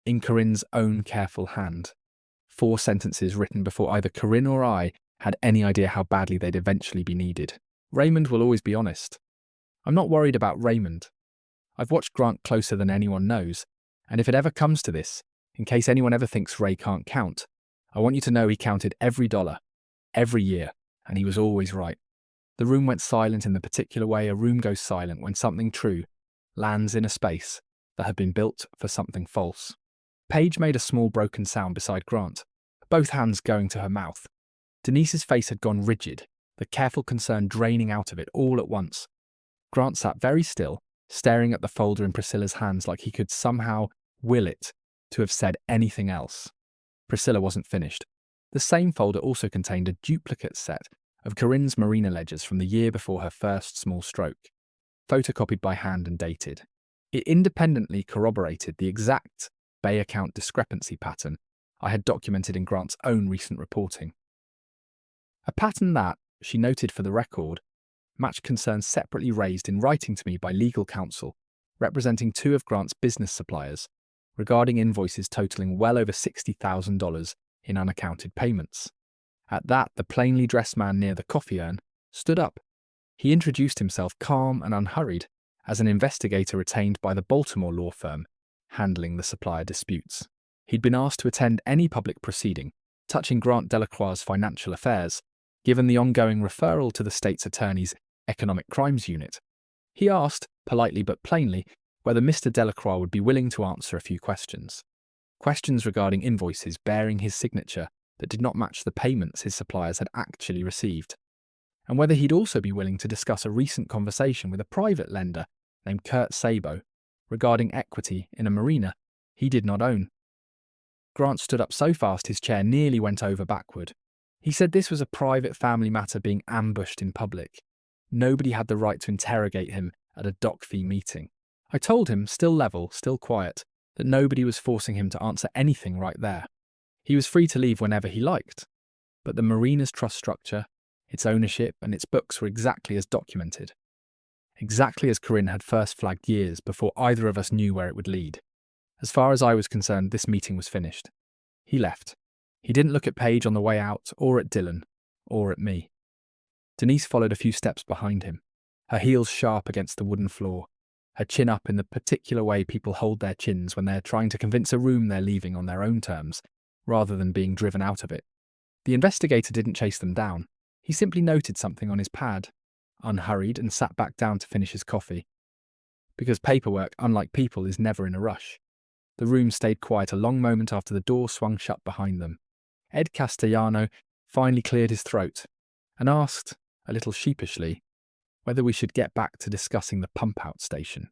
in Corinne's own careful hand. 4 sentences written before either Corinne or I had any idea how badly they'd eventually be needed. Raymond will always be honest. I'm not worried about Raymond. I've watched Grant closer than anyone knows, and if it ever comes to this, in case anyone ever thinks Ray can't count, I want you to know he counted every dollar, every year, and he was always right. The room went silent in the particular way a room goes silent when something true lands in a space that had been built for something false. Paige made a small broken sound beside Grant, both hands going to her mouth. Denise's face had gone rigid, the careful concern draining out of it all at once. Grant sat very still, staring at the folder in Priscilla's hands like he could somehow will it to have said anything else. Priscilla wasn't finished. The same folder also contained a duplicate set of Corinne's marina ledgers from the year before her first small stroke, photocopied by hand and dated. It independently corroborated the exact Bay account discrepancy pattern I had documented in Grant's own recent reporting. A pattern that, she noted for the record, matched concerns separately raised in writing to me by legal counsel, representing 2 of Grant's business suppliers, regarding invoices totaling well over $60,000 in unaccounted payments. At that, the plainly dressed man near the coffee urn stood up. He introduced himself calm and unhurried as an investigator retained by the Baltimore law firm handling the supplier disputes. He'd been asked to attend any public proceeding touching Grant Delacroix's financial affairs, given the ongoing referral to the state's attorney's economic crimes unit. He asked, politely but plainly, whether Mr. Delacroix would be willing to answer a few questions. Questions regarding invoices bearing his signature that did not match the payments his suppliers had actually received, and whether he'd also be willing to discuss a recent conversation with a private lender named Kurt Sabo regarding equity in a marina he did not own. Grant stood up so fast his chair nearly went over backward. He said this was a private family matter being ambushed in public. Nobody had the right to interrogate him at a dock fee meeting. I told him, still level, still quiet, that nobody was forcing him to answer anything right there. He was free to leave whenever he liked. But the marina's trust structure, its ownership and its books were exactly as documented. Exactly as Corinne had first flagged years before either of us knew where it would lead. As far as I was concerned, this meeting was finished. He left. He didn't look at Paige on the way out, or at Dylan, or at me. Denise followed a few steps behind him, her heels sharp against the wooden floor, her chin up in the particular way people hold their chins when they're trying to convince a room they're leaving on their own terms, rather than being driven out of it. The investigator didn't chase them down. He simply noted something on his pad, unhurried, and sat back down to finish his coffee. Because paperwork, unlike people, is never in a rush. The room stayed quiet a long moment after the door swung shut behind them. Ed Castellano finally cleared his throat and asked, a little sheepishly, whether we should get back to discussing the pump-out station.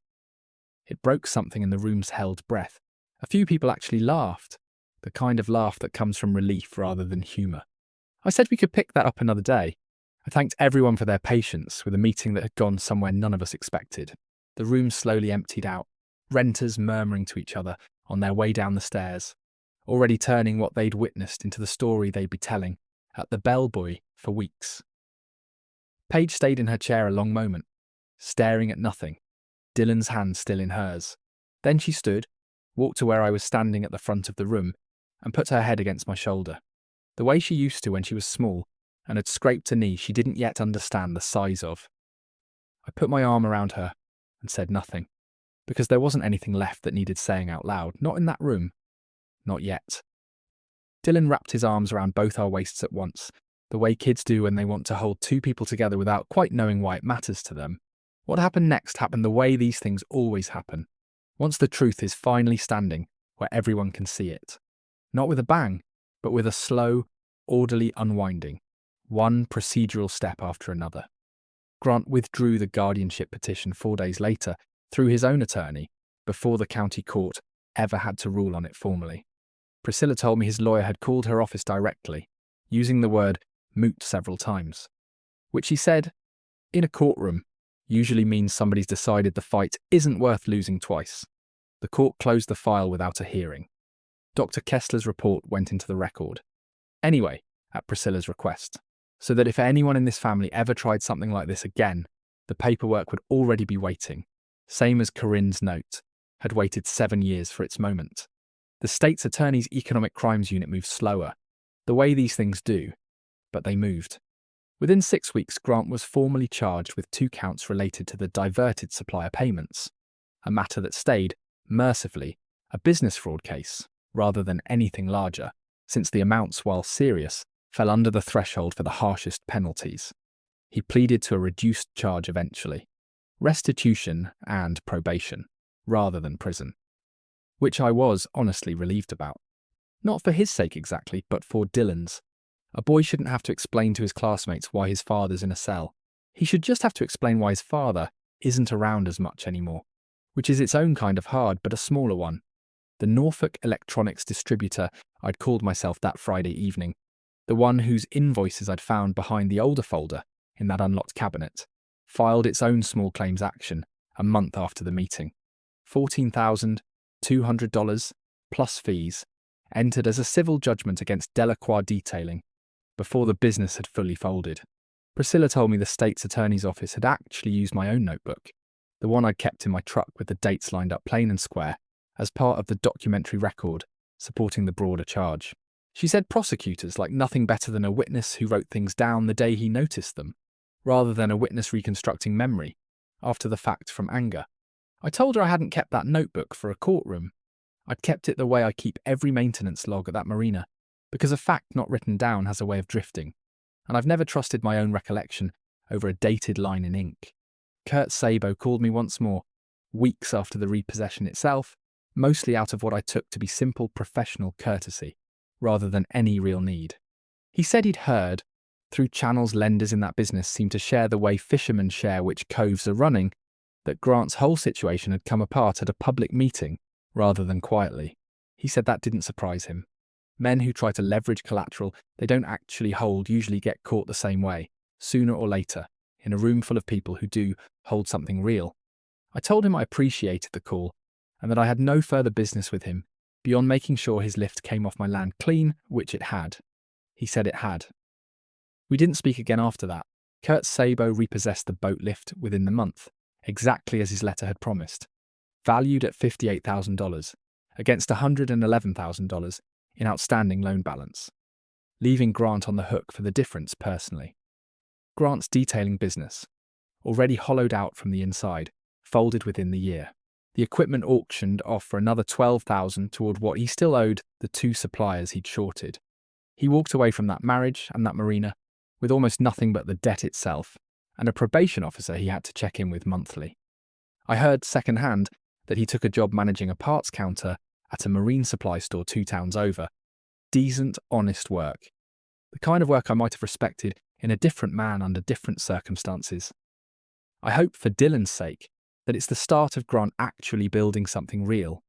It broke something in the room's held breath. A few people actually laughed, the kind of laugh that comes from relief rather than humour. I said we could pick that up another day. I thanked everyone for their patience with a meeting that had gone somewhere none of us expected. The room slowly emptied out, renters murmuring to each other on their way down the stairs, already turning what they'd witnessed into the story they'd be telling at the bellboy for weeks. Paige stayed in her chair a long moment, staring at nothing, Dylan's hand still in hers. Then she stood, walked to where I was standing at the front of the room, and put her head against my shoulder. The way she used to when she was small and had scraped a knee she didn't yet understand the size of. I put my arm around her and said nothing, because there wasn't anything left that needed saying out loud, not in that room. Not yet. Dylan wrapped his arms around both our waists at once, the way kids do when they want to hold two people together without quite knowing why it matters to them. What happened next happened the way these things always happen, once the truth is finally standing where everyone can see it. Not with a bang, but with a slow, orderly unwinding, one procedural step after another. Grant withdrew the guardianship petition 4 days later through his own attorney, before the county court ever had to rule on it formally. Priscilla told me his lawyer had called her office directly, using the word moot several times, which he said, in a courtroom, usually means somebody's decided the fight isn't worth losing twice. The court closed the file without a hearing. Dr. Kessler's report went into the record. Anyway, at Priscilla's request, so that if anyone in this family ever tried something like this again, the paperwork would already be waiting, same as Corinne's note had waited 7 years for its moment. The state's attorney's economic crimes unit moved slower, the way these things do, but they moved. Within 6 weeks, Grant was formally charged with 2 counts related to the diverted supplier payments, a matter that stayed, mercifully, a business fraud case rather than anything larger, since the amounts, while serious, fell under the threshold for the harshest penalties. He pleaded to a reduced charge eventually, restitution and probation, rather than prison, which I was honestly relieved about. Not for his sake exactly, but for Dylan's. A boy shouldn't have to explain to his classmates why his father's in a cell. He should just have to explain why his father isn't around as much anymore, which is its own kind of hard, but a smaller one. The Norfolk Electronics distributor I'd called myself that Friday evening, the one whose invoices I'd found behind the older folder in that unlocked cabinet, filed its own small claims action a month after the meeting. $14,200 plus fees, entered as a civil judgment against Delacroix Detailing, before the business had fully folded. Priscilla told me the state's attorney's office had actually used my own notebook, the one I'd kept in my truck with the dates lined up plain and square, as part of the documentary record supporting the broader charge. She said prosecutors like nothing better than a witness who wrote things down the day he noticed them, rather than a witness reconstructing memory after the fact from anger. I told her I hadn't kept that notebook for a courtroom. I'd kept it the way I keep every maintenance log at that marina, because a fact not written down has a way of drifting, and I've never trusted my own recollection over a dated line in ink. Kurt Sabo called me once more, weeks after the repossession itself, mostly out of what I took to be simple professional courtesy, rather than any real need. He said he'd heard, through channels lenders in that business seem to share the way fishermen share which coves are running, that Grant's whole situation had come apart at a public meeting rather than quietly. He said that didn't surprise him. Men who try to leverage collateral they don't actually hold usually get caught the same way, sooner or later, in a room full of people who do hold something real. I told him I appreciated the call and that I had no further business with him beyond making sure his lift came off my land clean, which it had. He said it had. We didn't speak again after that. Kurt Sabo repossessed the boat lift within the month, exactly as his letter had promised, valued at $58,000 against $111,000 in outstanding loan balance, leaving Grant on the hook for the difference personally. Grant's detailing business, already hollowed out from the inside, folded within the year. The equipment auctioned off for another $12,000 toward what he still owed the two suppliers he'd shorted. He walked away from that marriage and that marina with almost nothing but the debt itself, and a probation officer he had to check in with monthly. I heard secondhand that he took a job managing a parts counter at a marine supply store 2 towns over. Decent, honest work. The kind of work I might have respected in a different man under different circumstances. I hope for Dylan's sake that it's the start of Grant actually building something real.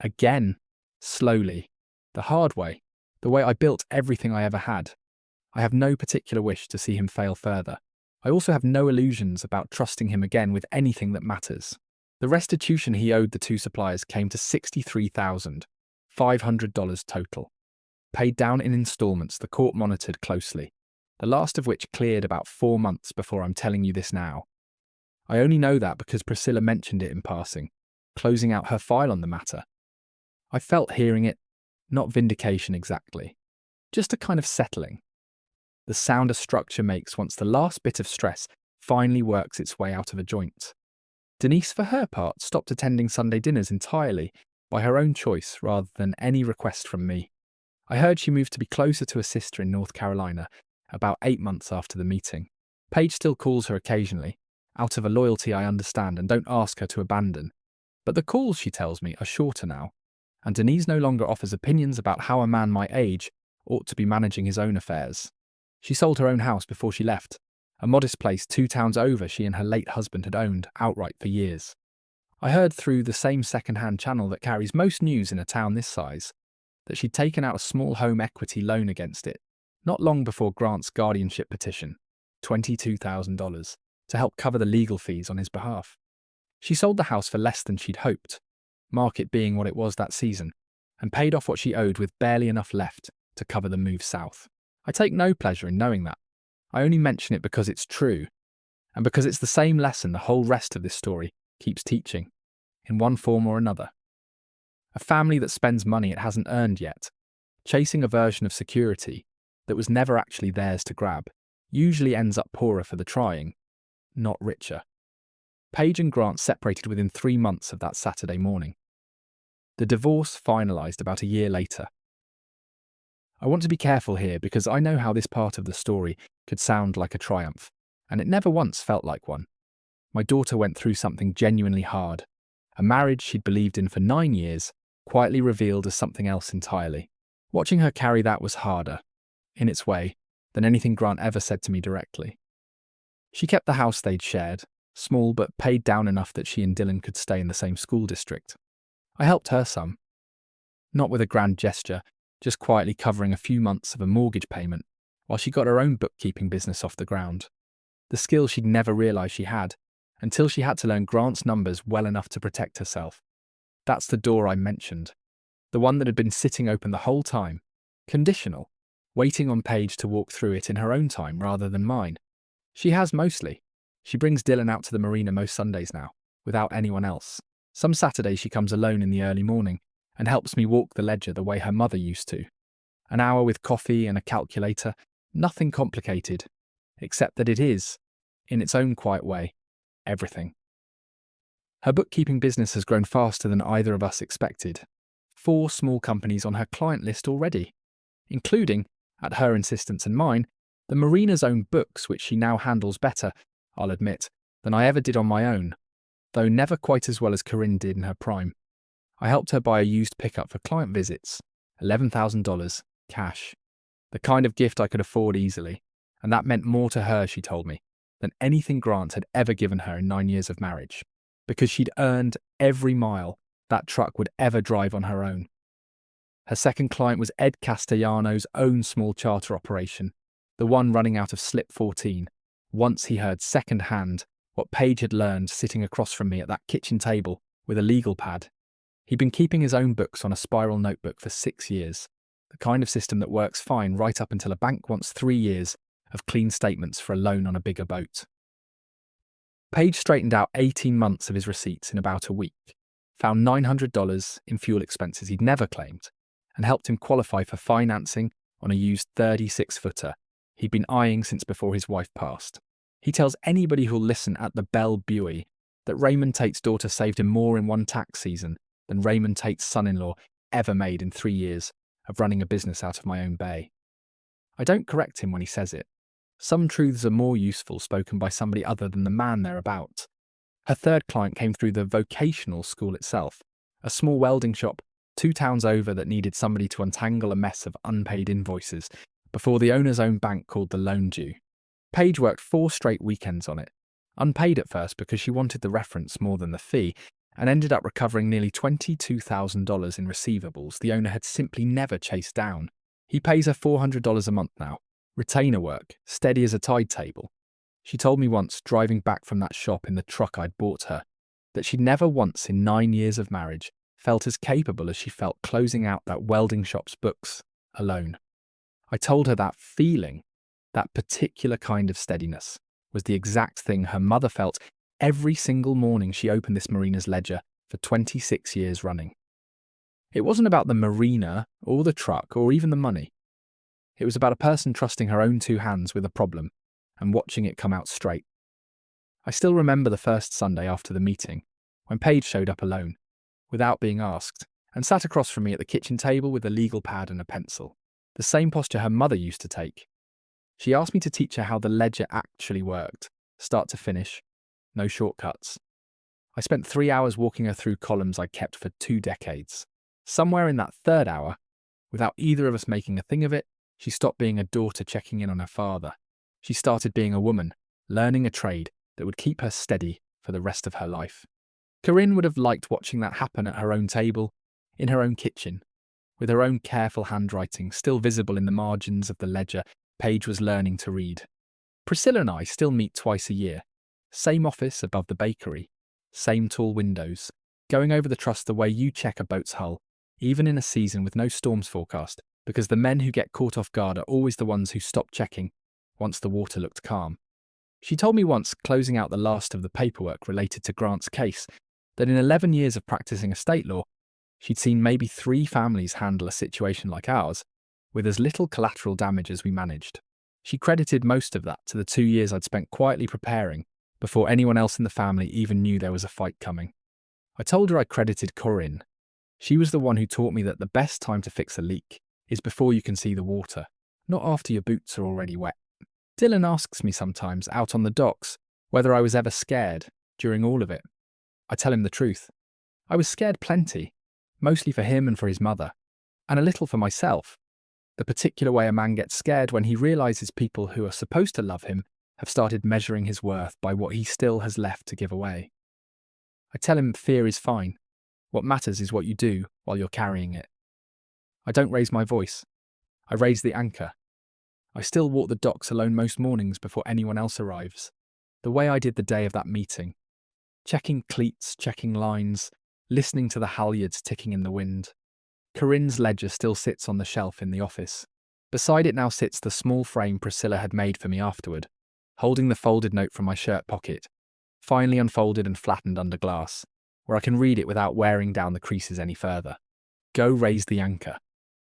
Again, slowly, the hard way, the way I built everything I ever had. I have no particular wish to see him fail further. I also have no illusions about trusting him again with anything that matters. The restitution he owed the two suppliers came to $63,500 total, paid down in installments the court monitored closely, the last of which cleared about 4 months before I'm telling you this now. I only know that because Priscilla mentioned it in passing, closing out her file on the matter. I felt hearing it, not vindication exactly, just a kind of settling. The sound a structure makes once the last bit of stress finally works its way out of a joint. Denise, for her part, stopped attending Sunday dinners entirely by her own choice rather than any request from me. I heard she moved to be closer to a sister in North Carolina about 8 months after the meeting. Paige still calls her occasionally, out of a loyalty I understand and don't ask her to abandon. But the calls, she tells me, are shorter now, and Denise no longer offers opinions about how a man my age ought to be managing his own affairs. She sold her own house before she left, a modest place 2 towns over she and her late husband had owned outright for years. I heard through the same second-hand channel that carries most news in a town this size that she'd taken out a small home equity loan against it, not long before Grant's guardianship petition, $22,000, to help cover the legal fees on his behalf. She sold the house for less than she'd hoped, market being what it was that season, and paid off what she owed with barely enough left to cover the move south. I take no pleasure in knowing that. I only mention it because it's true, and because it's the same lesson the whole rest of this story keeps teaching, in one form or another. A family that spends money it hasn't earned yet, chasing a version of security that was never actually theirs to grab, usually ends up poorer for the trying, not richer. Paige and Grant separated within 3 months of that Saturday morning. The divorce finalised about a year later. I want to be careful here because I know how this part of the story could sound like a triumph, and it never once felt like one. My daughter went through something genuinely hard. A marriage she'd believed in for 9 years, quietly revealed as something else entirely. Watching her carry that was harder, in its way, than anything Grant ever said to me directly. She kept the house they'd shared, small but paid down enough that she and Dylan could stay in the same school district. I helped her some. Not with a grand gesture, just quietly covering a few months of a mortgage payment while she got her own bookkeeping business off the ground. The skill she'd never realised she had, until she had to learn Grant's numbers well enough to protect herself. That's the door I mentioned, the one that had been sitting open the whole time, conditional, waiting on Paige to walk through it in her own time rather than mine. She has mostly. She brings Dylan out to the marina most Sundays now, without anyone else. Some Saturdays she comes alone in the early morning and helps me walk the ledger the way her mother used to. An hour with coffee and a calculator, nothing complicated, except that it is, in its own quiet way, everything. Her bookkeeping business has grown faster than either of us expected. 4 small companies on her client list already, including, at her insistence and mine, the marina's own books, which she now handles better, I'll admit, than I ever did on my own, though never quite as well as Corinne did in her prime. I helped her buy a used pickup for client visits, $11,000, cash. The kind of gift I could afford easily, and that meant more to her, she told me, than anything Grant had ever given her in 9 years of marriage. because she'd earned every mile that truck would ever drive on her own. Her second client was Ed Castellano's own small charter operation, the one running out of Slip 14. Once he heard second-hand what Paige had learned sitting across from me at that kitchen table with a legal pad. He'd been keeping his own books on a spiral notebook for 6 years, the kind of system that works fine right up until a bank wants 3 years of clean statements for a loan on a bigger boat. Paige straightened out 18 months of his receipts in about a week, found $900 in fuel expenses he'd never claimed, and helped him qualify for financing on a used 36-footer he'd been eyeing since before his wife passed. He tells anybody who'll listen at the Bell Buoy that Raymond Tate's daughter saved him more in one tax season than Raymond Tate's son-in-law ever made in 3 years of running a business out of my own bay. I don't correct him when he says it. Some truths are more useful spoken by somebody other than the man they're about. Her third client came through the vocational school itself, a small welding shop 2 towns over that needed somebody to untangle a mess of unpaid invoices before the owner's own bank called the loan due. Paige worked 4 straight weekends on it, unpaid at first because she wanted the reference more than the fee, and ended up recovering nearly $22,000 in receivables the owner had simply never chased down. He pays her $400 a month now, retainer work, steady as a tide table. She told me once, driving back from that shop in the truck I'd bought her, that she'd never once in 9 years of marriage felt as capable as she felt closing out that welding shop's books alone. I told her that feeling, that particular kind of steadiness, was the exact thing her mother felt every single morning she opened this marina's ledger for 26 years running. It wasn't about the marina or the truck or even the money. It was about a person trusting her own 2 hands with a problem and watching it come out straight. I still remember the first Sunday after the meeting, when Paige showed up alone, without being asked, and sat across from me at the kitchen table with a legal pad and a pencil, the same posture her mother used to take. She asked me to teach her how the ledger actually worked, start to finish, no shortcuts. I spent 3 hours walking her through columns I'd kept for 2 decades. Somewhere in that third hour, without either of us making a thing of it, she stopped being a daughter checking in on her father. She started being a woman, learning a trade that would keep her steady for the rest of her life. Corinne would have liked watching that happen at her own table, in her own kitchen, with her own careful handwriting still visible in the margins of the ledger Paige was learning to read. Priscilla and I still meet twice a year. Same office above the bakery, same tall windows, going over the truss the way you check a boat's hull, even in a season with no storms forecast, because the men who get caught off guard are always the ones who stop checking once the water looked calm. She told me once, closing out the last of the paperwork related to Grant's case, that in 11 years of practicing estate law, she'd seen maybe 3 families handle a situation like ours with as little collateral damage as we managed. She credited most of that to the 2 years I'd spent quietly preparing before anyone else in the family even knew there was a fight coming. I told her I credited Corinne. She was the one who taught me that the best time to fix a leak is before you can see the water, not after your boots are already wet. Dylan asks me sometimes, out on the docks, whether I was ever scared during all of it. I tell him the truth. I was scared plenty, mostly for him and for his mother, and a little for myself. The particular way a man gets scared when he realises people who are supposed to love him have started measuring his worth by what he still has left to give away. I tell him fear is fine. What matters is what you do while you're carrying it. I don't raise my voice. I raise the anchor. I still walk the docks alone most mornings before anyone else arrives, the way I did the day of that meeting. Checking cleats, checking lines, listening to the halyards ticking in the wind. Corinne's ledger still sits on the shelf in the office. Beside it now sits the small frame Priscilla had made for me afterward, holding the folded note from my shirt pocket, finely unfolded and flattened under glass, where I can read it without wearing down the creases any further. Go raise the anchor.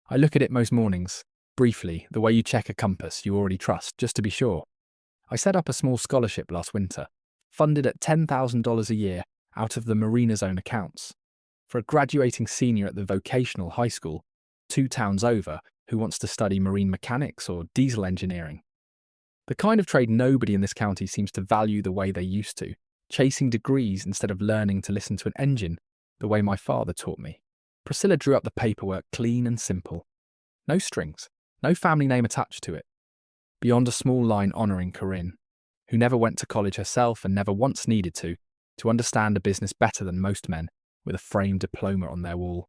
I look at it most mornings, briefly, the way you check a compass you already trust, just to be sure. I set up a small scholarship last winter, funded at $10,000 a year out of the marina's own accounts, for a graduating senior at the vocational high school, 2 towns over, who wants to study marine mechanics or diesel engineering. The kind of trade nobody in this county seems to value the way they used to, chasing degrees instead of learning to listen to an engine the way my father taught me. Priscilla drew up the paperwork clean and simple. No strings, no family name attached to it, beyond a small line honouring Corinne, who never went to college herself and never once needed to, to understand a business better than most men with a framed diploma on their wall.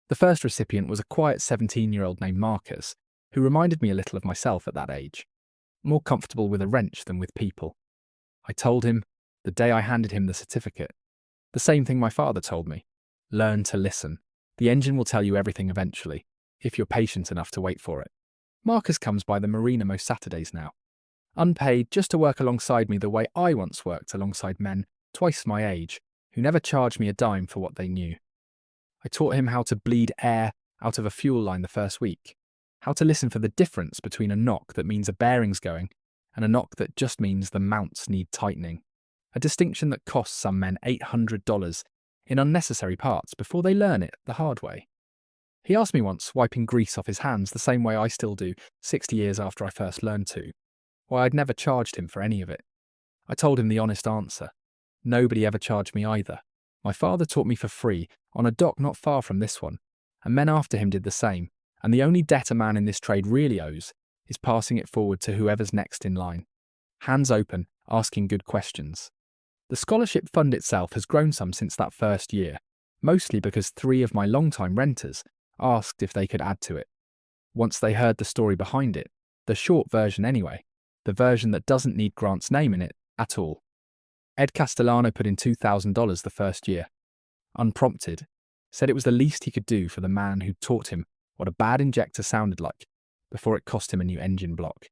The first recipient was a quiet 17-year-old named Marcus, who reminded me a little of myself at that age, more comfortable with a wrench than with people. I told him, the day I handed him the certificate, the same thing my father told me. Learn to listen. The engine will tell you everything eventually, if you're patient enough to wait for it. Marcus comes by the marina most Saturdays now, unpaid just to work alongside me the way I once worked alongside men twice my age, who never charged me a dime for what they knew. I taught him how to bleed air out of a fuel line the first week, how to listen for the difference between a knock that means a bearing's going and a knock that just means the mounts need tightening, a distinction that costs some men $800 in unnecessary parts before they learn it the hard way. He asked me once, wiping grease off his hands the same way I still do 60 years after I first learned to, why I'd never charged him for any of it. I told him the honest answer. Nobody ever charged me either. My father taught me for free on a dock not far from this one, and men after him did the same, and the only debt a man in this trade really owes is passing it forward to whoever's next in line. Hands open, asking good questions. The scholarship fund itself has grown some since that first year, mostly because 3 of my long-time renters asked if they could add to it. Once they heard the story behind it, the short version anyway, the version that doesn't need Grant's name in it at all. Ed Castellano put in $2,000 the first year. Unprompted, said it was the least he could do for the man who taught him what a bad injector sounded like before it cost him a new engine block.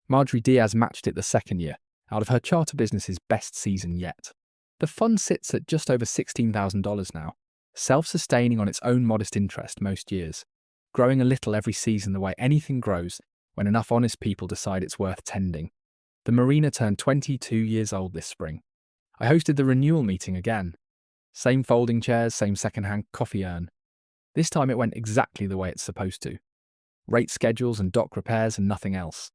Marjorie Diaz matched it the second year, out of her charter business's best season yet. The fund sits at just over $16,000 now, self-sustaining on its own modest interest most years, growing a little every season the way anything grows when enough honest people decide it's worth tending. The marina turned 22 years old this spring. I hosted the renewal meeting again. Same folding chairs, same second-hand coffee urn. This time it went exactly the way it's supposed to. Rate schedules and dock repairs and nothing else.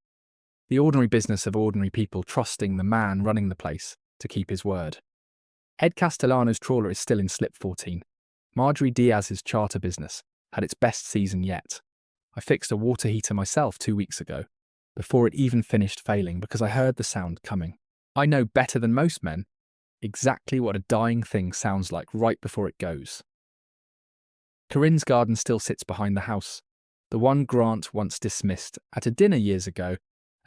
The ordinary business of ordinary people trusting the man running the place to keep his word. Ed Castellano's trawler is still in slip 14. Marjorie Diaz's charter business had its best season yet. I fixed a water heater myself 2 weeks ago, before it even finished failing because I heard the sound coming. I know better than most men exactly what a dying thing sounds like right before it goes. Corinne's garden still sits behind the house, the one Grant once dismissed at a dinner years ago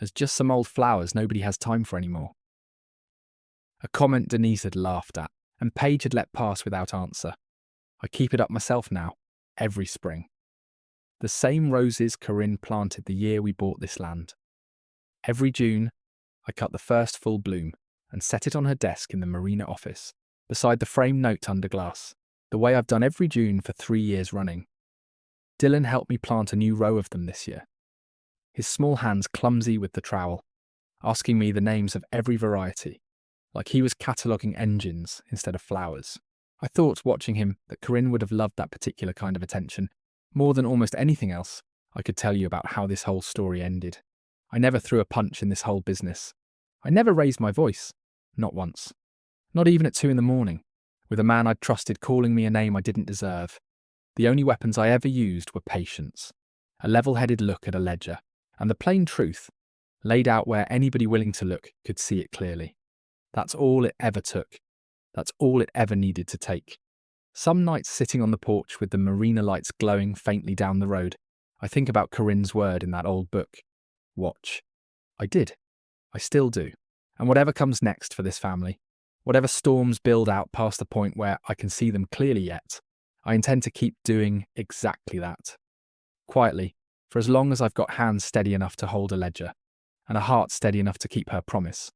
as just some old flowers nobody has time for anymore. A comment Denise had laughed at, and Paige had let pass without answer. I keep it up myself now, every spring. The same roses Corinne planted the year we bought this land. Every June, I cut the first full bloom and set it on her desk in the marina office, beside the framed note under glass, the way I've done every June for 3 years running. Dylan helped me plant a new row of them this year, his small hands clumsy with the trowel, asking me the names of every variety, like he was cataloguing engines instead of flowers. I thought, watching him, that Corinne would have loved that particular kind of attention. More than almost anything else, I could tell you about how this whole story ended. I never threw a punch in this whole business. I never raised my voice. Not once. Not even at 2 a.m, with a man I'd trusted calling me a name I didn't deserve. The only weapons I ever used were patience, a level-headed look at a ledger, and the plain truth, laid out where anybody willing to look could see it clearly. That's all it ever took. That's all it ever needed to take. Some nights sitting on the porch with the marina lights glowing faintly down the road, I think about Corinne's word in that old book. Watch. I did. I still do. And whatever comes next for this family, whatever storms build out past the point where I can see them clearly yet, I intend to keep doing exactly that. Quietly, for as long as I've got hands steady enough to hold a ledger, and a heart steady enough to keep her promise.